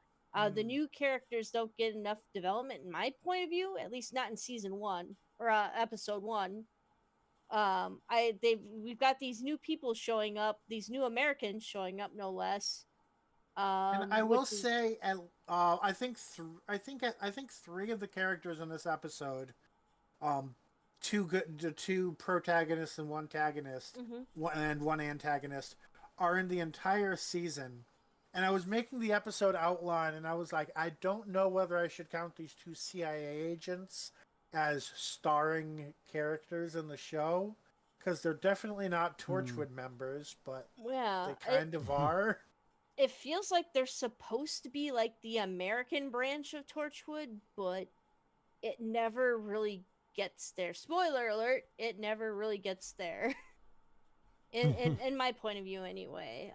The new characters don't get enough development in my point of view, at least not in season 1 or episode 1. We've got these new people showing up, these new Americans showing up, no less. And I will Which is say, I think three of the characters in this episode, um, the two protagonists and one antagonist, mm-hmm, and one antagonist, are in the entire season. And I was making the episode outline, and I was like, I don't know whether I should count these two CIA agents as starring characters in the show, because they're definitely not Mm. Torchwood members, but yeah, they kind of are. it feels like they're supposed to be like the American branch of Torchwood, but it never really gets there. Spoiler alert, it never really gets there. In my point of view anyway.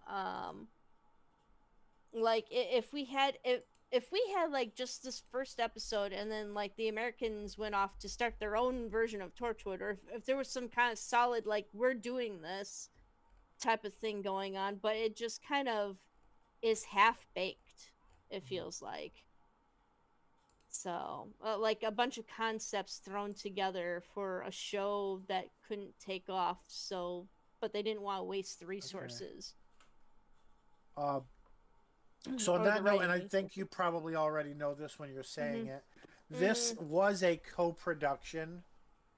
Like if we had like just this first episode and then like the Americans went off to start their own version of Torchwood, or if there was some kind of solid like we're doing this type of thing going on, but it just kind of is half baked, it feels like. So, like a bunch of concepts thrown together for a show that couldn't take off. So, but they didn't want to waste the Okay. resources Uh, so on or the that note, and writing I think you resources. probably already know this when you're saying Mm-hmm. it, this Mm-hmm. was a co-production.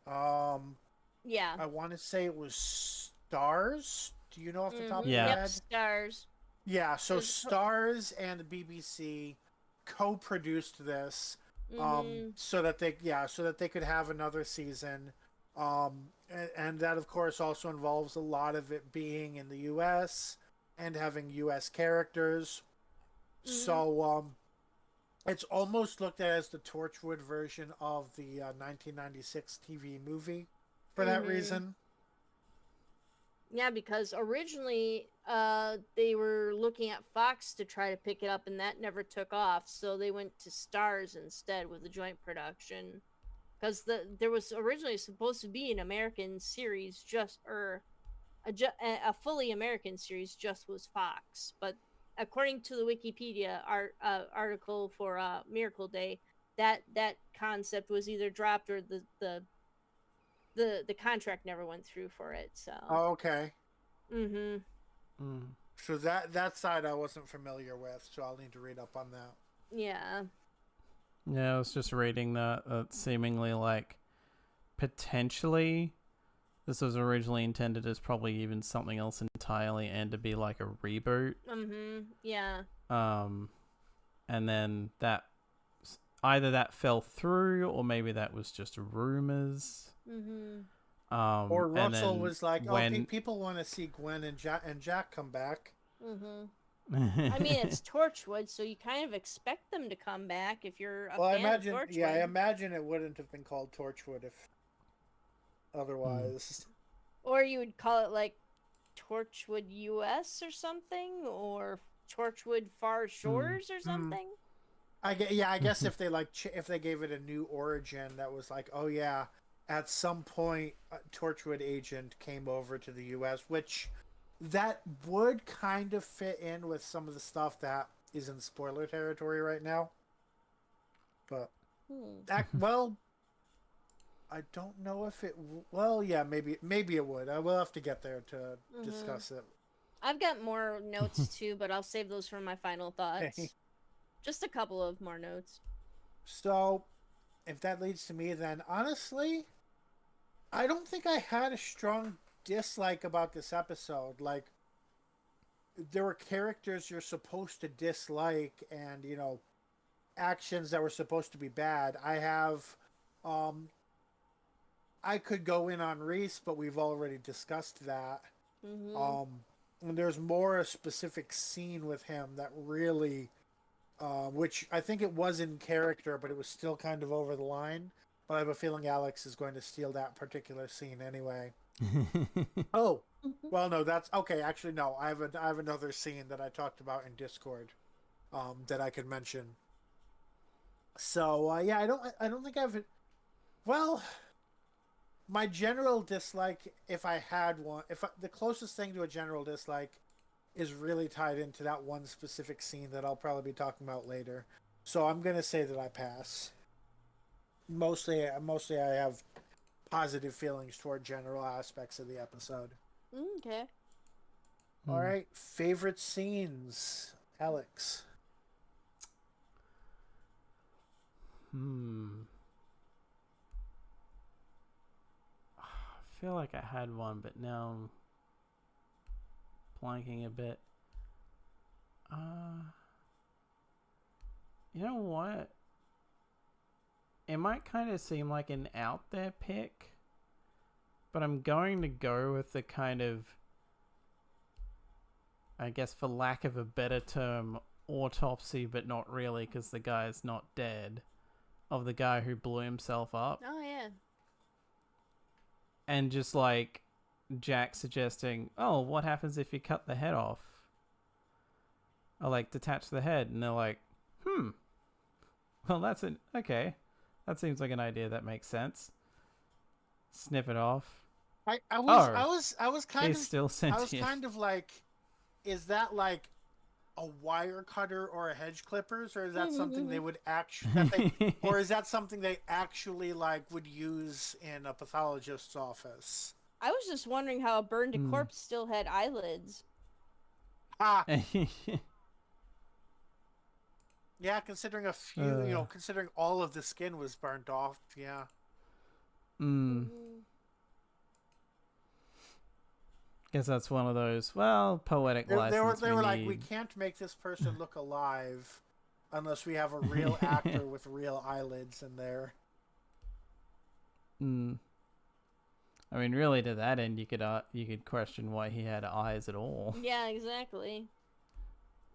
Um, Yeah. I want to say it was Stars. Do you know off the top of Mm-hmm. your Yeah. Yep. head? Stars. Yeah, It so was. Stars and the BBC co-produced this, Mm-hmm. so that they could have another season. And that of course also involves a lot of it being in the U.S. and having U.S. characters. Mm-hmm. So it's almost looked at as the Torchwood version of the 1996 TV movie for that Mm-hmm. reason. Yeah, because originally, they were looking at Fox to try to pick it up, and that never took off. So they went to Stars instead with the joint production. Because there was originally supposed to be an American series, just or a fully American series, just was Fox, but according to the Wikipedia article for Miracle Day, that concept was either dropped or the contract never went through for it. So. Oh, okay. Mm-hmm. Mm. So that side I wasn't familiar with, so I'll need to read up on that. Yeah. Yeah, I was just reading that seemingly like potentially this was originally intended as probably even something else entirely and to be like a reboot. Mm-hmm. Yeah. And then that either that fell through or maybe that was just rumors. Mm-hmm. Or And Russell then was like, when... "Oh, people want to see Gwen and Jack come back." Mm-hmm. I mean, it's Torchwood, so you kind of expect them to come back if you're a Well, I fan imagine, of Torchwood. yeah, I imagine it wouldn't have been called Torchwood if otherwise. Or you would call it like Torchwood US or something, or Torchwood Far Shores or something. I guess if they if they gave it a new origin that was like, oh yeah, at some point a Torchwood agent came over to the U.S., which that would kind of fit in with some of the stuff that is in spoiler territory right now. But well, I don't know if it. Well, yeah, maybe it would. I will have to get there to discuss it. I've got more notes too, but I'll save those for my final thoughts. Okay. Just a couple of more notes. So, if that leads to me, then honestly, I don't think I had a strong dislike about this episode. Like, there were characters you're supposed to dislike, and actions that were supposed to be bad. I could go in on Reese, but we've already discussed that. And there's more a specific scene with him that really, which I think it was in character, but it was still kind of over the line. But I have a feeling Alex is going to steal that particular scene anyway. Oh, well, no, that's okay. Actually, no, I have another scene that I talked about in Discord, that I could mention. So yeah, I don't think I've. Well, my general dislike, if I had one, the closest thing to a general dislike is really tied into that one specific scene that I'll probably be talking about later. So I'm gonna say that I pass. Mostly I have positive feelings toward general aspects of the episode. Okay. All right, favorite scenes, Alex. I feel like I had one, but now I'm blanking a bit. You know what? It might kind of seem like an out there pick, but I'm going to go with the kind of, I guess for lack of a better term, autopsy, but not really because the guy's not dead, of the guy who blew himself up. Oh, yeah. And just like Jack suggesting, oh, what happens if you cut the head off? Or like detach the head. And they're like, well, okay. That seems like an idea that makes sense. Snip it off. I was kind He's of still sentient. I was kind of like, is that like a wire cutter or a hedge clippers, or is that something they would actually, or is that something they actually like would use in a pathologist's office? I was just wondering how a burned corpse still had eyelids. Yeah, considering a few, considering all of the skin was burnt off, yeah. Guess that's one of those, poetic license. They were like, we can't make this person look alive unless we have a real actor with real eyelids in there. I mean, really, to that end, you could question why he had eyes at all. Yeah, exactly.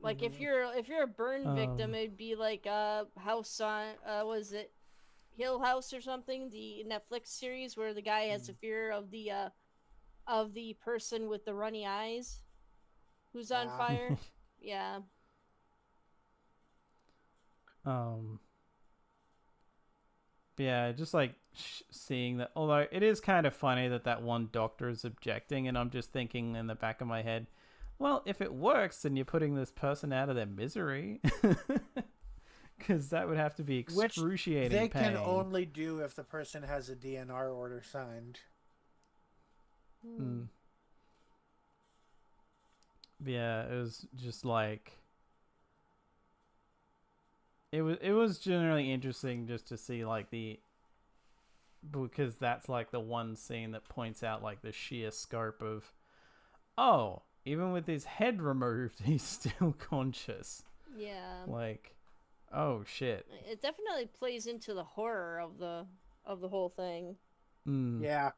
Like if you're a burn victim, it'd be like House on was it Hill House or something, the Netflix series where the guy has a fear of the person with the runny eyes who's on fire. Yeah. Yeah, just like seeing that. Although it is kind of funny that one doctor is objecting, and I'm just thinking in the back of my head, well, if it works, then you're putting this person out of their misery. Because that would have to be Which excruciating they pain. can only do if the person has a DNR order signed. Mm. Yeah, it was just like it was generally interesting just to see like because that's like the one scene that points out like the sheer scope of even with his head removed he's still conscious. Yeah. Like, oh shit. It definitely plays into the horror of the whole thing. Yeah.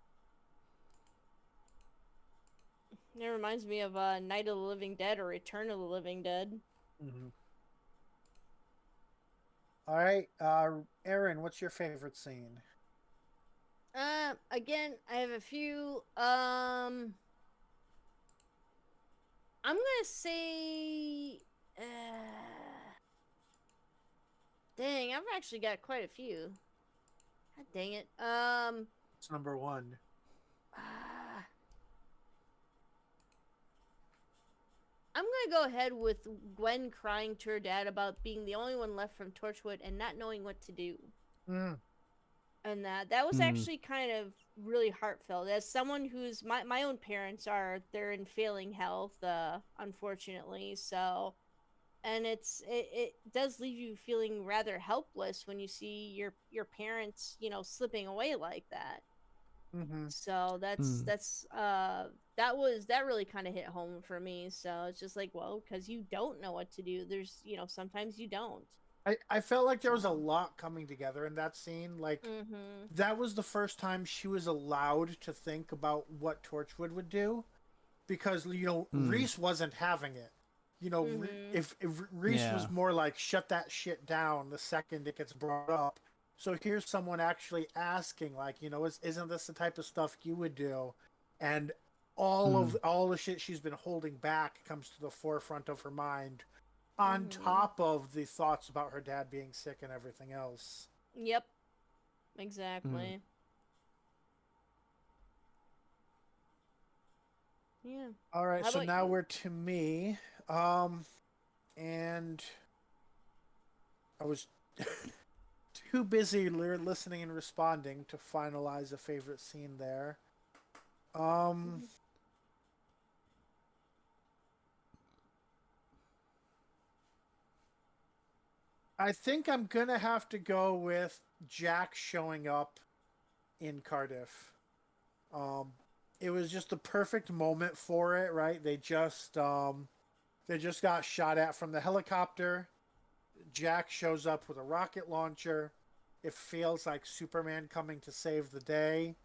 It reminds me of Night of the Living Dead or Return of the Living Dead. Mm-hmm. All right, Aaron, what's your favorite scene? Again, I have a few. I'm gonna say, dang, I've actually got quite a few. God dang it. It's number one. I'm gonna go ahead with Gwen crying to her dad about being the only one left from Torchwood and not knowing what to do. And that was actually kind of really heartfelt. As someone who's my own parents they're in failing health, unfortunately. So, and it does leave you feeling rather helpless when you see your parents, slipping away like that. Mm-hmm. So that really kind of hit home for me. So it's just like, well, because you don't know what to do. There's sometimes you don't. I felt like there was a lot coming together in that scene. Like, that was the first time she was allowed to think about what Torchwood would do. Because, Reese wasn't having it. If Reese was more like, shut that shit down the second it gets brought up. So here's someone actually asking, like, isn't this the type of stuff you would do? And all the shit she's been holding back comes to the forefront of her mind. On top of the thoughts about her dad being sick and everything else. Yep. Exactly. Yeah. All right, so now we're to me. And I was too busy listening and responding to finalize a favorite scene there. I think I'm gonna have to go with Jack showing up in Cardiff. It was just the perfect moment for it, right? They just got shot at from the helicopter. Jack shows up with a rocket launcher. It feels like Superman coming to save the day.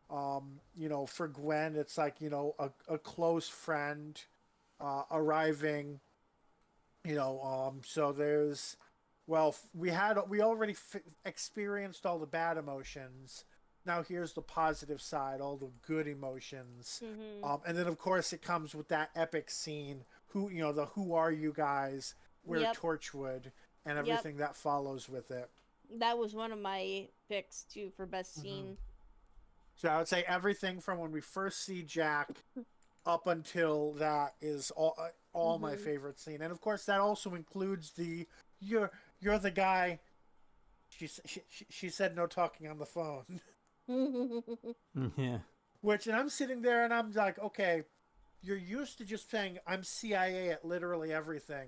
For Gwen, it's like, a close friend arriving. So there's, well, we already experienced all the bad emotions. Now here's the positive side, all the good emotions. And then of course it comes with that epic scene, who are you guys? We're Torchwood, and everything that follows with it. That was one of my picks too for best scene. So I would say everything from when we first see Jack up until that is all my favorite scene. And of course that also includes the you're the guy. She said no talking on the phone. Yeah. And I'm sitting there and I'm like, okay, you're used to just saying I'm CIA at literally everything.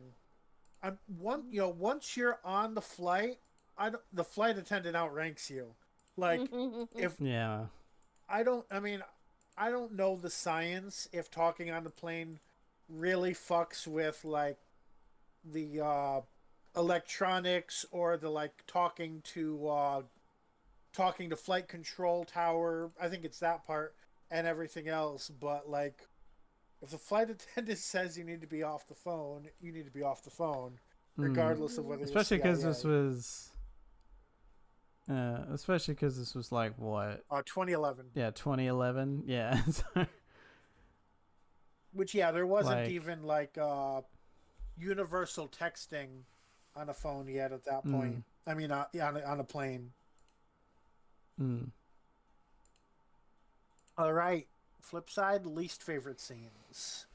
Once you're on the flight, the flight attendant outranks you. Like, I don't know the science if talking on the plane really fucks with like the electronics or the like talking to flight control tower. I think it's that part and everything else. But like, if the flight attendant says you need to be off the phone, you need to be off the phone, regardless of whether. Especially because this was. Especially because this was like what? 2011. Yeah, 2011. Yeah. Which there wasn't even like universal texting on a phone yet at that point. I mean, on a plane. All right. Flip side, least favorite scenes.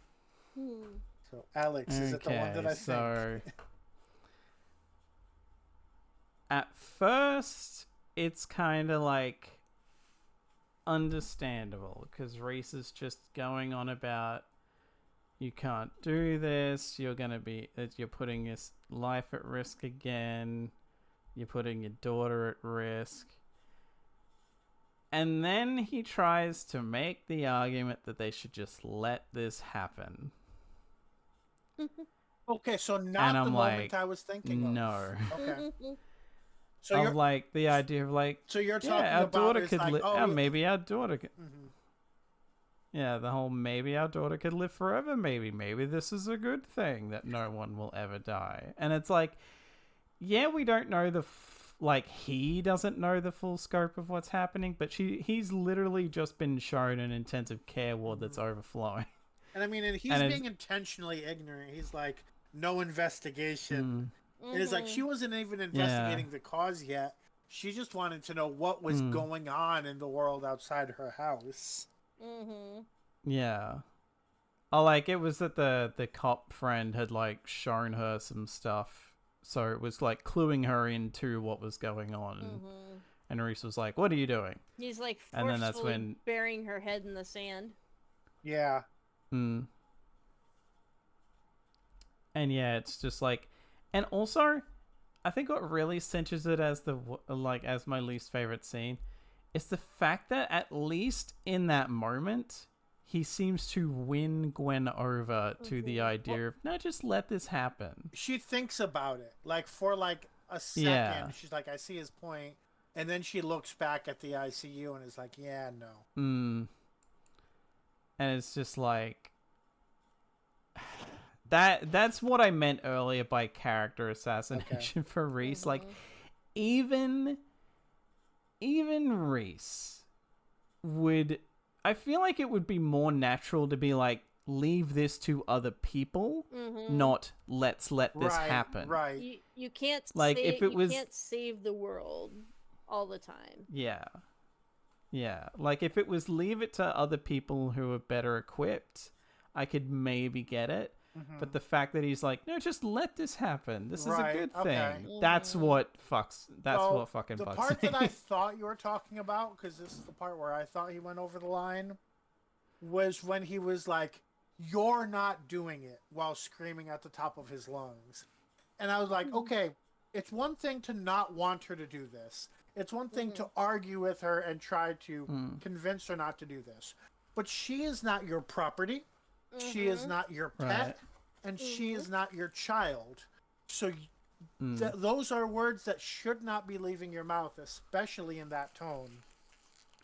So, Alex, is it the one that I so think? at first it's kind of like understandable because Reese is just going on about you can't do this, you're putting your life at risk again, you're putting your daughter at risk. And then he tries to make the argument that they should just let this happen. Okay, so And not I'm the moment like, I was thinking of. no. Okay. So Of you're like the idea of like, so you're yeah, talking our about daughter is could like, live. oh, Maybe our daughter could. mhm. Yeah, the whole maybe our daughter could live forever. Maybe this is a good thing that no one will ever die. And it's like, yeah, we don't know like he doesn't know the full scope of what's happening, but he's literally just been shown an intensive care ward that's overflowing. And I mean, and he's being intentionally ignorant. He's like, no investigation. And it's like she wasn't even investigating the cause yet. She just wanted to know what was going on in the world outside her house. Yeah. Oh, like it was that the cop friend had like shown her some stuff, so it was like cluing her into what was going on. And Reese was like, "What are you doing?" He's like forcefully and then that's when burying her head in the sand. Yeah. And yeah, it's just like, and also, I think what really cinches it as as my least favorite scene is the fact that at least in that moment, he seems to win Gwen over to the idea of, no, just let this happen. She thinks about it, like for like a second. Yeah. She's like, I see his point. And then she looks back at the ICU and is like, yeah, no. And it's just like, that's what I meant earlier by character assassination for Reese. Like, even Reese would, I feel like it would be more natural to be like, leave this to other people, not let's let this happen. Right. You can't like save, if it was, you can't save the world all the time. Yeah. Like if it was leave it to other people who are better equipped, I could maybe get it. But the fact that he's like, no, just let this happen. This is a good thing. That's what fucks. That's what fucking the bugs part me. that I thought you were talking about, because this is the part where I thought he went over the line, was when he was like, "You're not doing it," while screaming at the top of his lungs. And I was like, okay, it's one thing to not want her to do this. It's one thing to argue with her and try to convince her not to do this. But she is not your property. She is not your pet. And she is not your child. So those are words that should not be leaving your mouth, especially in that tone.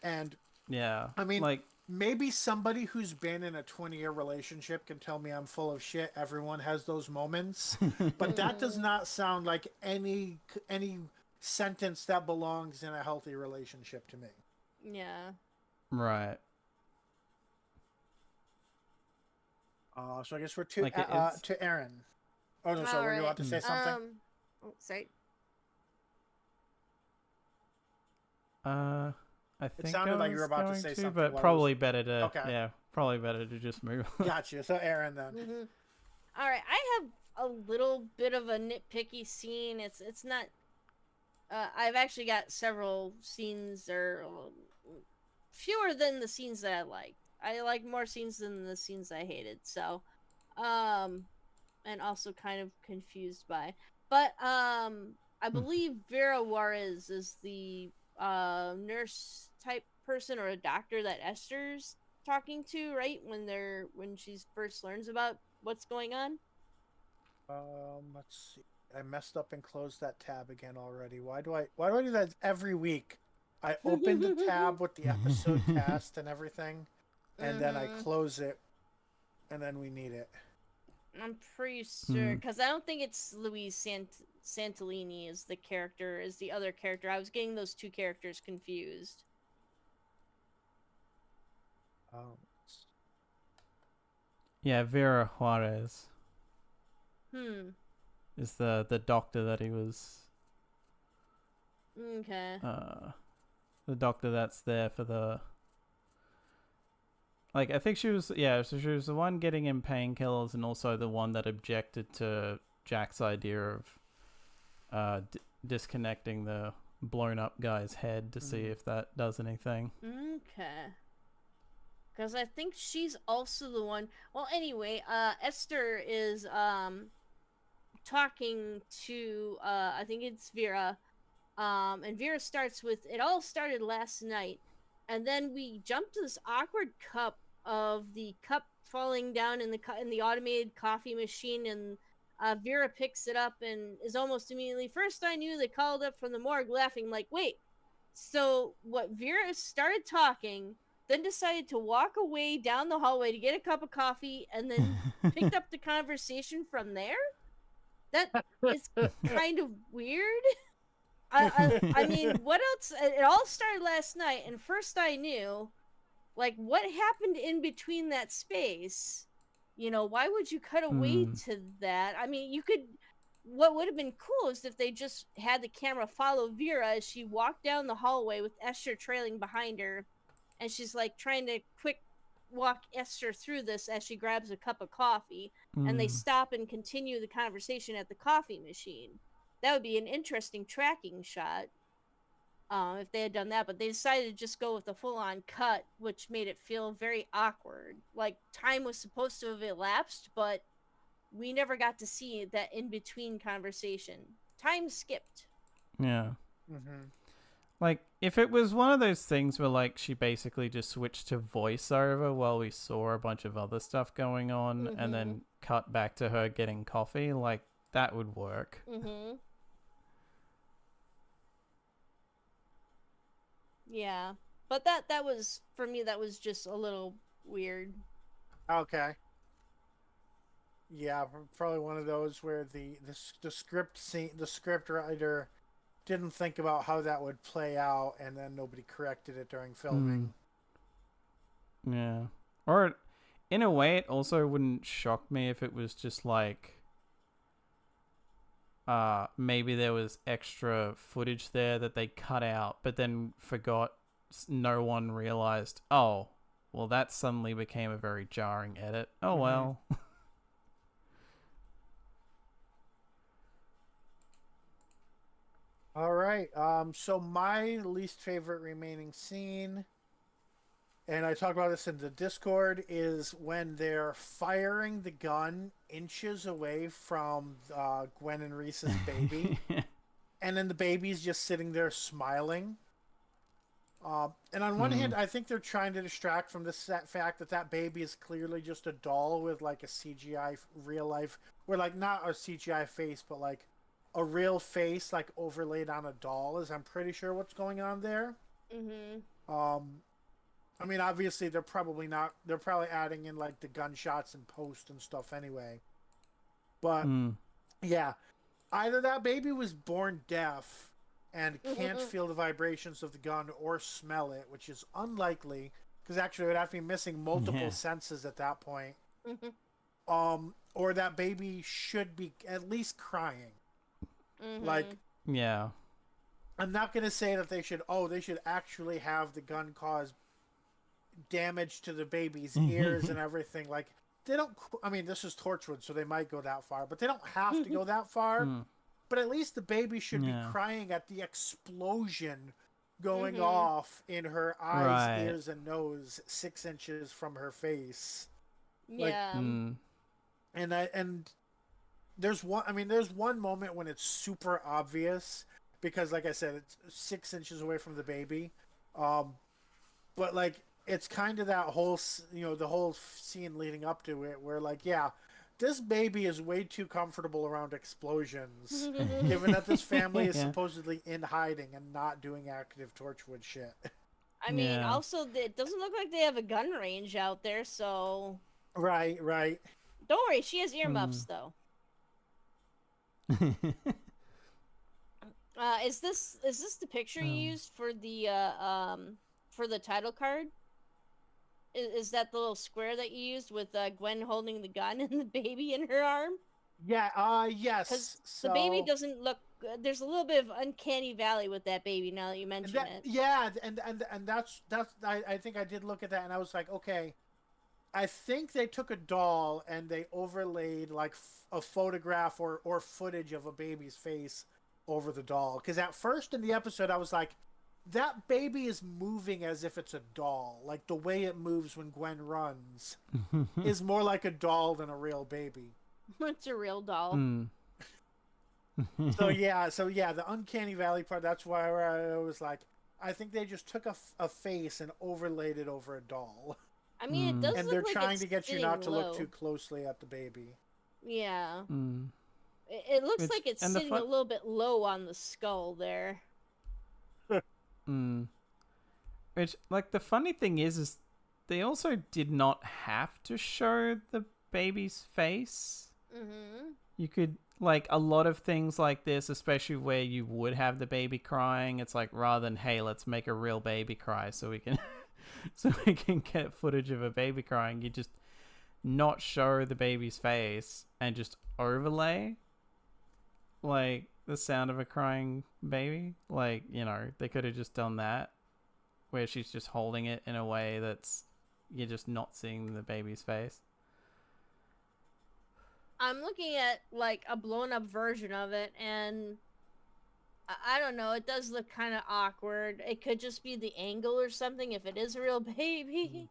And yeah, I mean, like, maybe somebody who's been in a 20-year relationship can tell me I'm full of shit. Everyone has those moments. But that does not sound like any sentence that belongs in a healthy relationship to me. Yeah. Right. So I guess we're to Like to Aaron. Oh no, sorry, were you about to say something? Sorry. I think It sounded like you were about to say something, but probably better to probably better to just move on. Gotcha. So Aaron then. All right, I have a little bit of a nitpicky scene. It's not. I've actually got several scenes, or fewer than the scenes that I liked. I like more scenes than the scenes I hated. So, and also kind of confused by. But I believe Vera Juarez is the nurse type person or a doctor that Esther's talking to, right? When she first learns about what's going on. Let's see. I messed up and closed that tab again already. Why do I do that every week? I open the tab with the episode cast and everything, and then I close it, and then we need it. I'm pretty sure, because I don't think it's Louise Santolini is the other character. I was getting those two characters confused. Yeah, Vera Juarez. Is the doctor that he was. Okay. The doctor that's there for the Like, I think she was, yeah, so she was the one getting him painkillers and also the one that objected to Jack's idea of disconnecting the blown up guy's head to see if that does anything. Okay. Because I think she's also the one. Well, anyway, Esther is talking to I think it's Vera. And Vera starts with, "It all started last night," and then we jump to this awkward cup of the cup falling down in the automated coffee machine, and Vera picks it up and is almost immediately, "First I knew they called up from the morgue," laughing like, wait, so what? Vera started talking, then decided to walk away down the hallway to get a cup of coffee, and then picked up the conversation from there? That is kind of weird. I mean, what else? It all started last night, and first I knew, like, what happened in between that space? You know, why would you cut away to that? I mean, you could. What would have been cool is if they just had the camera follow Vera as she walked down the hallway with Esther trailing behind her, and she's like trying to quick walk Esther through this as she grabs a cup of coffee, and they stop and continue the conversation at the coffee machine. That would be an interesting tracking shot if they had done that, but they decided to just go with a full-on cut, which made it feel very awkward. Like, time was supposed to have elapsed, but we never got to see that in-between conversation. Time skipped. Yeah. Mm-hmm. Like, if it was one of those things where, like, she basically just switched to voiceover while we saw a bunch of other stuff going on and then cut back to her getting coffee, like, that would work. Yeah. But that was, for me, that was just a little weird. Okay. Yeah, probably one of those where the script writer didn't think about how that would play out, and then nobody corrected it during filming. Yeah. Or, in a way, it also wouldn't shock me if it was just like, maybe there was extra footage there that they cut out, but then forgot. No one realized, oh, well, that suddenly became a very jarring edit. Oh, well. All right. So my least favorite remaining scene, and I talked about this in the Discord, is when they're firing the gun inches away from Gwen and Reese's baby, and then the baby's just sitting there smiling. And on one hand, I think they're trying to distract from this fact that that baby is clearly just a doll with like a CGI real life, or like not a CGI face, but like a real face like overlaid on a doll. Is I'm pretty sure what's going on there. I mean, obviously they're probably not. They're probably adding in like the gunshots and post and stuff anyway. But yeah, either that baby was born deaf and can't feel the vibrations of the gun or smell it, which is unlikely, because actually it would have to be missing multiple senses at that point. Or that baby should be at least crying. Like, yeah. I'm not going to say that they should actually have the gun cause damage to the baby's ears and everything. Like, they don't, I mean, this is Torchwood, so they might go that far, but they don't have to go that far. But at least the baby should be crying at the explosion going off in her eyes, ears, and nose 6 inches from her face. Yeah. And there's one moment when it's super obvious because, like I said, it's 6 inches away from the baby. But like, it's kind of that whole, the whole scene leading up to it where, like, yeah, this baby is way too comfortable around explosions, given that this family is supposedly in hiding and not doing active Torchwood shit. I mean, also, it doesn't look like they have a gun range out there, so... Right. Don't worry, she has earmuffs, though. Is this the picture you used for the title card? Is that the little square that you used with Gwen holding the gun and the baby in her arm? Yeah, yes. Because the baby doesn't look... There's a little bit of uncanny valley with that baby now that you mention it. Yeah, and that's I think I did look at that and I was like, okay, I think they took a doll and they overlaid like a photograph or footage of a baby's face over the doll. Because at first in the episode, I was like, that baby is moving as if it's a doll. Like the way it moves when Gwen runs is more like a doll than a real baby. It's a real doll. Mm. So yeah, the uncanny valley part. That's why I was like, I think they just took a face and overlaid it over a doll. I mean, it does And look they're like trying it's to get you sitting not to low. look too closely at the baby. Yeah. Mm. It looks like it's and the sitting a little bit low on the skull there. Mm. Which, like, the funny thing is they also did not have to show the baby's face. Mm-hmm. You could, like, a lot of things like this, especially where you would have the baby crying, it's like, rather than, hey, let's make a real baby cry so we can so we can get footage of a baby crying, you just not show the baby's face and just overlay, like, the sound of a crying baby. Like, you know, they could have just done that, where she's just holding it in a way that's, you're just not seeing the baby's face. I'm looking at like a blown up version of it, and I don't know. It does look kind of awkward. It could just be the angle or something if it is a real baby.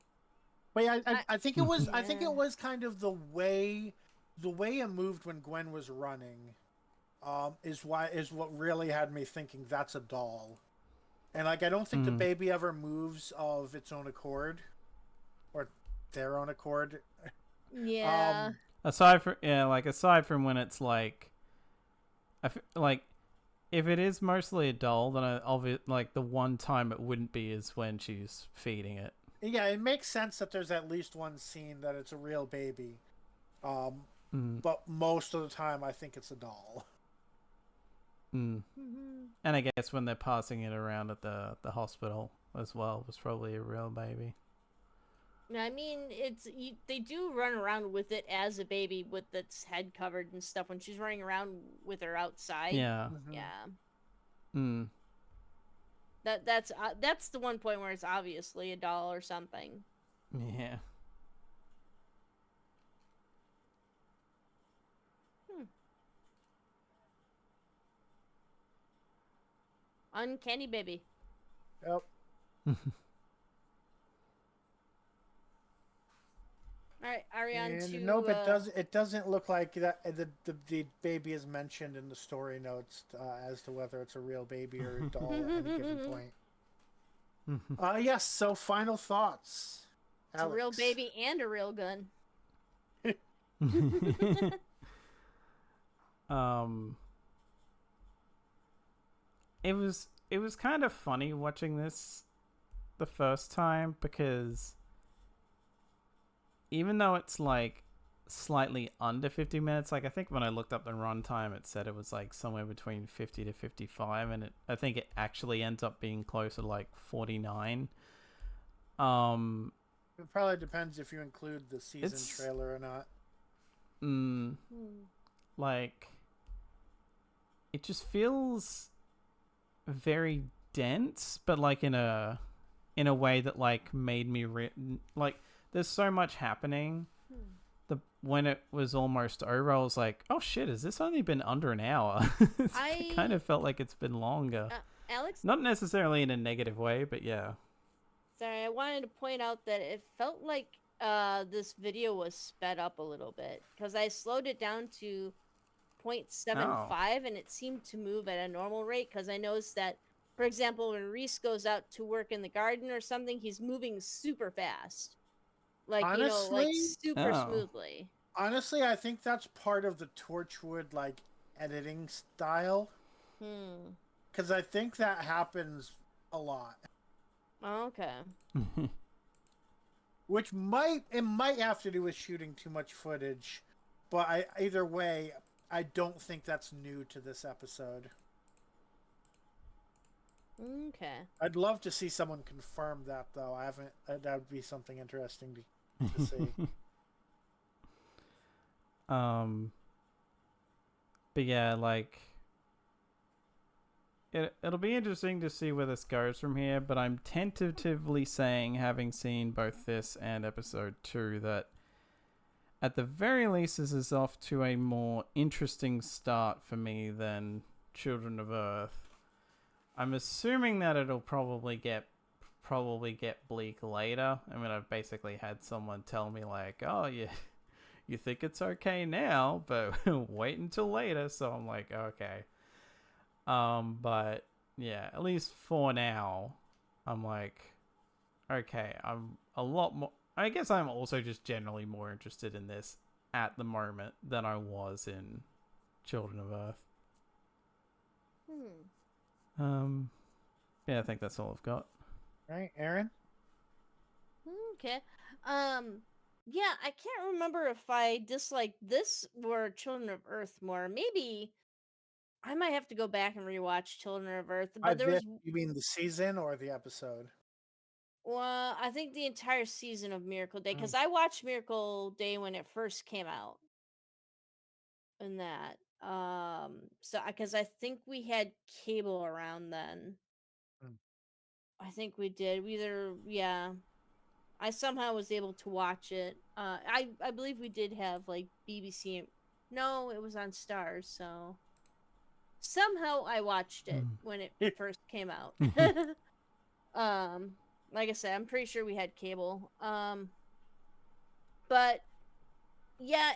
But yeah, I think it was I think Yeah. it was kind of the way it moved when Gwen was running, is what really had me thinking that's a doll. And like I don't think the baby ever moves of its own accord, or their own accord. Yeah. Aside from when it's like, like, if it is mostly a doll, then like the one time it wouldn't be is when she's feeding it. Yeah, it makes sense that there's at least one scene that it's a real baby. But most of the time I think it's a doll. Mm-hmm. And I guess when they're passing it around at the hospital as well, was probably a real baby. I mean, they do run around with it as a baby with its head covered and stuff when she's running around with her outside. Yeah. Yeah. That's the one point where it's obviously a doll or something. Yeah. Uncanny baby. Yep. All right, are we on And to? nope, it doesn't look like that. The baby is mentioned in the story notes as to whether it's a real baby or a doll at any given point. Yes. So final thoughts. It's Alex. a real baby and a real gun. It was kind of funny watching this the first time, because even though it's like slightly under 50 minutes, like I think when I looked up the runtime it said it was like somewhere between 50 to 55, and I think it actually ends up being closer to like 49. It probably depends if you include the season trailer or not. Like, it just feels very dense, but like in a way that like made me like, there's so much happening. When it was almost over, I was like, oh shit, has this only been under an hour? It kind of felt like it's been longer. Alex, not necessarily in a negative way, but yeah. Sorry, I wanted to point out that it felt like this video was sped up a little bit, because I slowed it down to 0.75 and it seemed to move at a normal rate, because I noticed that, for example, when Reese goes out to work in the garden or something, he's moving super fast. Like, Honestly, like super smoothly. Honestly, I think that's part of the Torchwood like editing style. Because I think that happens a lot. Okay. Which might have to do with shooting too much footage, but either way, I don't think that's new to this episode. Okay. I'd love to see someone confirm that, though. I haven't. That would be something interesting to see. But yeah, like, it'll be interesting to see where this goes from here, but I'm tentatively saying, having seen both this and episode 2, that at the very least this is off to a more interesting start for me than Children of Earth. I'm assuming that it'll probably get bleak later. I mean, I've basically had someone tell me like, "Oh, you think it's okay now, but wait until later." So I'm like, okay. But yeah, at least for now, I'm like, okay, I'm a lot more. I guess I'm also just generally more interested in this at the moment than I was in Children of Earth. Yeah, I think that's all I've got. All right, Aaron? Okay. Yeah, I can't remember if I disliked this or Children of Earth more. Maybe I might have to go back and rewatch Children of Earth. By But there this, was, you mean the season or the episode? well, I think the entire season of Miracle Day, because I watched Miracle Day when it first came out. And that, so because I think we had cable around then. Mm. I think we did. We either, yeah. I somehow was able to watch it. I believe we did have like BBC. No, it was on Stars. So somehow I watched it when it first came out. Like I said, I'm pretty sure we had cable. But yeah,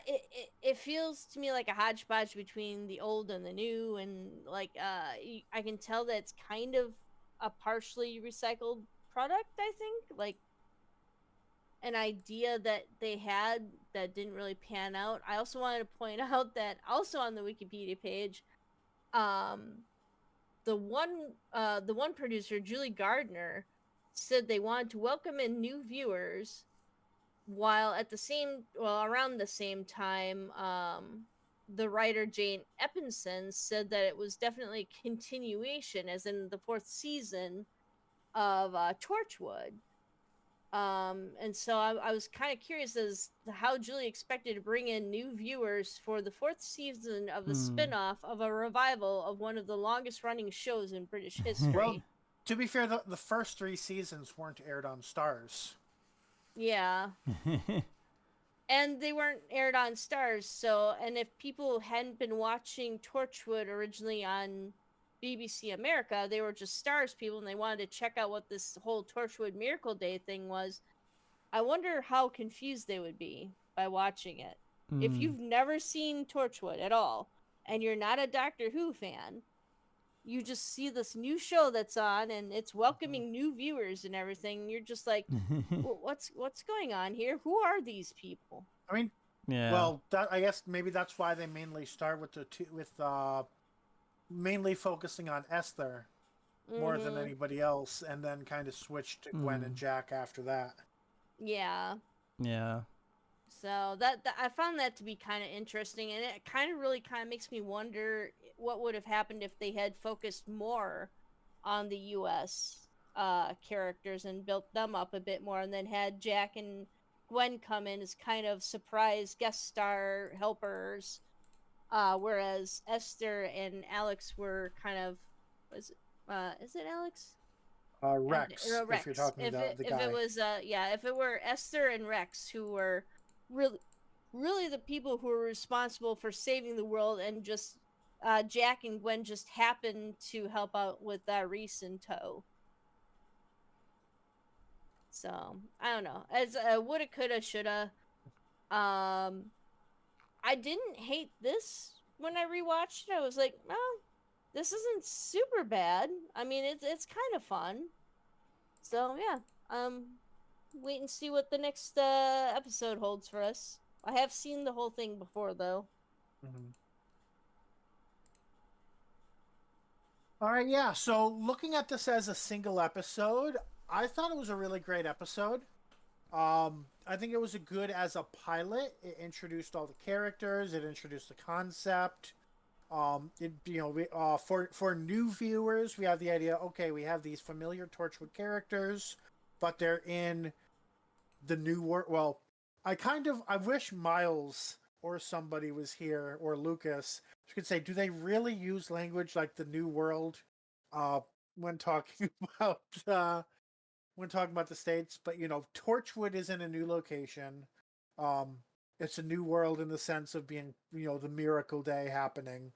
it feels to me like a hodgepodge between the old and the new, and like I can tell that it's kind of a partially recycled product. I think like an idea that they had that didn't really pan out. I also wanted to point out that also on the Wikipedia page, the one producer, Julie Gardner, said they wanted to welcome in new viewers, while at the same, well, around the same time, the writer Jane Eppenson said that it was definitely a continuation, as in the fourth season of Torchwood. And so I was kind of curious as to how Julie expected to bring in new viewers for the fourth season of the spin-off of a revival of one of the longest running shows in British history. Well, to be fair, the first 3 seasons weren't aired on Stars. Yeah. And they weren't aired on Stars, so, and if people hadn't been watching Torchwood originally on BBC America, they were just Stars people and they wanted to check out what this whole Torchwood Miracle Day thing was. I wonder how confused they would be by watching it. If you've never seen Torchwood at all and you're not a Doctor Who fan, you just see this new show that's on and it's welcoming new viewers and everything. You're just like, what's going on here? Who are these people? I mean, Yeah. well, I guess maybe that's why they mainly start with mainly focusing on Esther more than anybody else, and then kind of switch to Gwen and Jack after that. Yeah. Yeah. So that I found that to be kind of interesting, and it kind of really kind of makes me wonder what would have happened if they had focused more on the U.S. Characters and built them up a bit more, and then had Jack and Gwen come in as kind of surprise guest star helpers, whereas Esther and Alex were kind of, is it Alex? Rex, if you're talking about the guy. If it was if it were Esther and Rex who were really the people who were responsible for saving the world, and just Jack and Gwen just happened to help out with Reese in tow. So I don't know, as woulda, coulda, shoulda. I didn't hate this when I rewatched it. I was like, well, this isn't super bad. I mean, it's kind of fun. So yeah, wait and see what the next episode holds for us. I have seen the whole thing before, though. All right, yeah. So looking at this as a single episode, I thought it was a really great episode. I think it was a good as a pilot. It introduced all the characters. It introduced the concept. For new viewers, we have the idea. Okay, we have these familiar Torchwood characters, but they're in the new world. Well, I wish Miles or somebody was here, or Lucas, who could say, do they really use language like the new world uh, when talking about the states. But Torchwood is in a new location. Um, it's a new world in the sense of being the Miracle Day happening.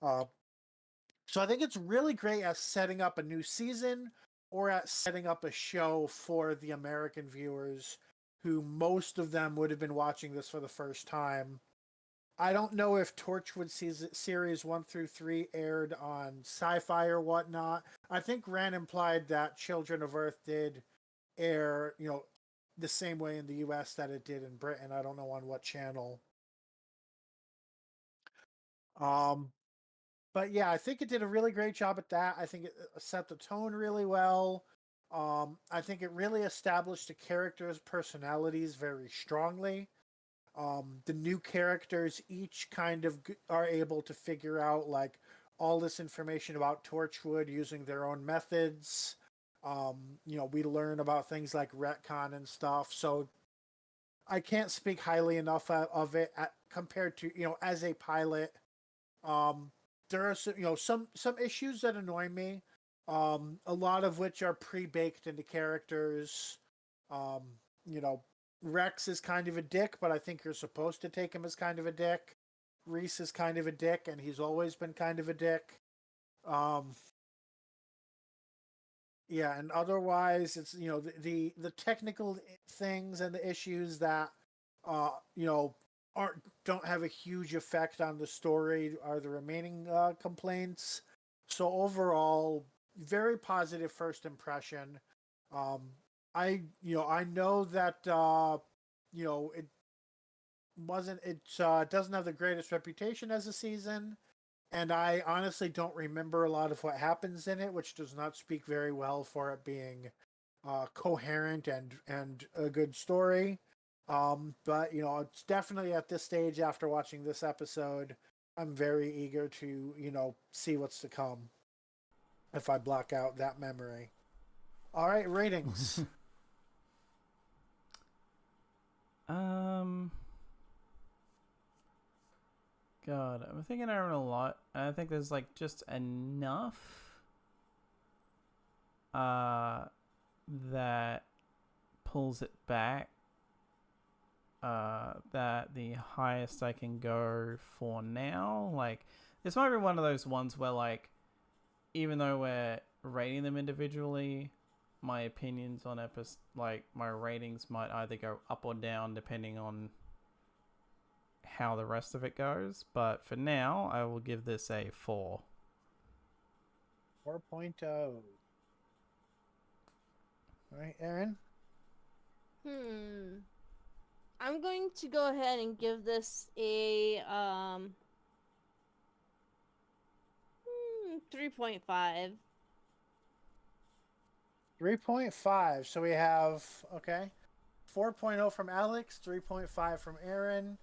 Uh, so I think it's really great at setting up a new season or at setting up a show for the American viewers who most of them would have been watching this for the first time. I don't know if Torchwood series 1 through 3 aired on Sci-Fi or whatnot. I think Rand implied that Children of Earth did air, the same way in the US that it did in Britain. I don't know on what channel. Um, but yeah, I think it did a really great job at that. I think it set the tone really well. I think it really established the characters' personalities very strongly. The new characters each kind of are able to figure out like all this information about Torchwood using their own methods. We learn about things like retcon and stuff. So I can't speak highly enough of it compared to as a pilot. Um, there are some issues that annoy me. A lot of which are pre-baked into characters. Um, you know, Rex is kind of a dick, but I think you're supposed to take him as kind of a dick. Reese is kind of a dick, and he's always been kind of a dick. Um, yeah, and otherwise, it's the technical things and the issues that uh you know aren't don't have a huge effect on the story are the remaining complaints. So overall, very positive first impression. Um, I know that it doesn't have the greatest reputation as a season, and I honestly don't remember a lot of what happens in it, which does not speak very well for it being coherent and a good story. But it's definitely at this stage after watching this episode, I'm very eager to see what's to come if I block out that memory. All right, ratings. um, God, I'm thinking over it a lot. I think there's like just enough that pulls it back. That the highest I can go for now, like this might be one of those ones where like even though we're rating them individually, my opinions on like my ratings might either go up or down depending on how the rest of it goes. But for now, I will give this a 4. 4.0. All right, Aaron. I'm going to go ahead and give this a 3.5. 3.5. So we have 4.0 from Alex, 3.5 from Aaron.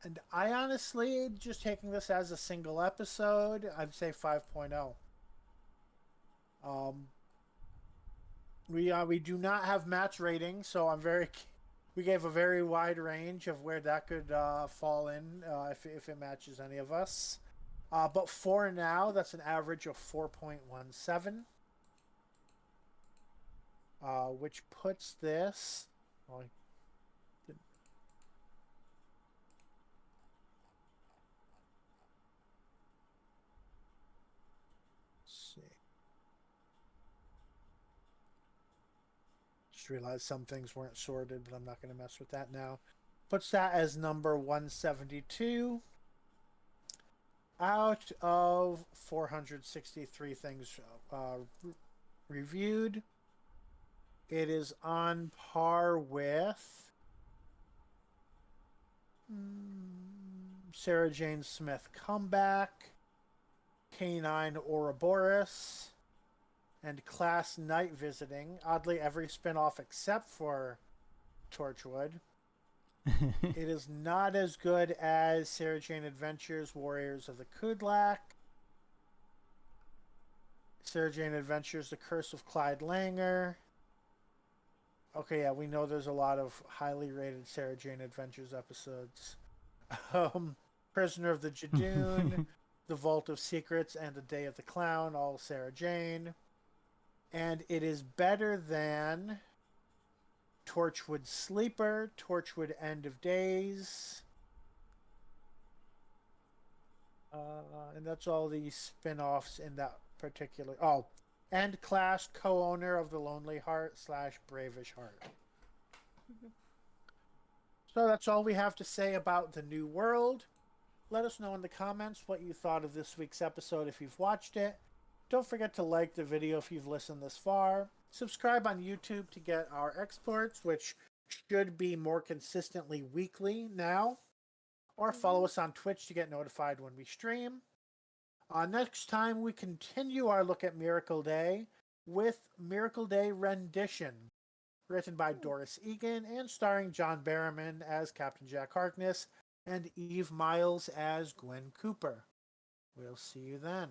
And I honestly, just taking this as a single episode, I'd say 5.0. We do not have match rating, so we gave a very wide range of where that could fall in if it matches any of us. But for now, that's an average of 4.17. Which puts this. Well, let's see. Just realized some things weren't sorted, but I'm not going to mess with that now. Puts that as number 172 out of 463 things reviewed. It is on par with Sarah Jane Smith Comeback, Canine Ouroboros, and Class Night Visiting. Oddly, every spinoff except for Torchwood. It is not as good as Sarah Jane Adventures Warriors of the Kudlak, Sarah Jane Adventures The Curse of Clyde Langer. Okay, yeah, we know there's a lot of highly rated Sarah Jane Adventures episodes. Prisoner of the Jadoon, The Vault of Secrets, and The Day of the Clown, all Sarah Jane. And it is better than Torchwood Sleeper, Torchwood End of Days. And that's all the spin-offs in that particular... Oh, and Class, co-owner of The Lonely Heart / Bravish Heart. So that's all we have to say about The New World. Let us know in the comments what you thought of this week's episode if you've watched it. Don't forget to like the video if you've listened this far. Subscribe on YouTube to get our exports, which should be more consistently weekly now. Or follow us on Twitch to get notified when we stream. Next time, we continue our look at Miracle Day with Miracle Day Rendition, written by Doris Egan and starring John Barrowman as Captain Jack Harkness and Eve Miles as Gwen Cooper. We'll see you then.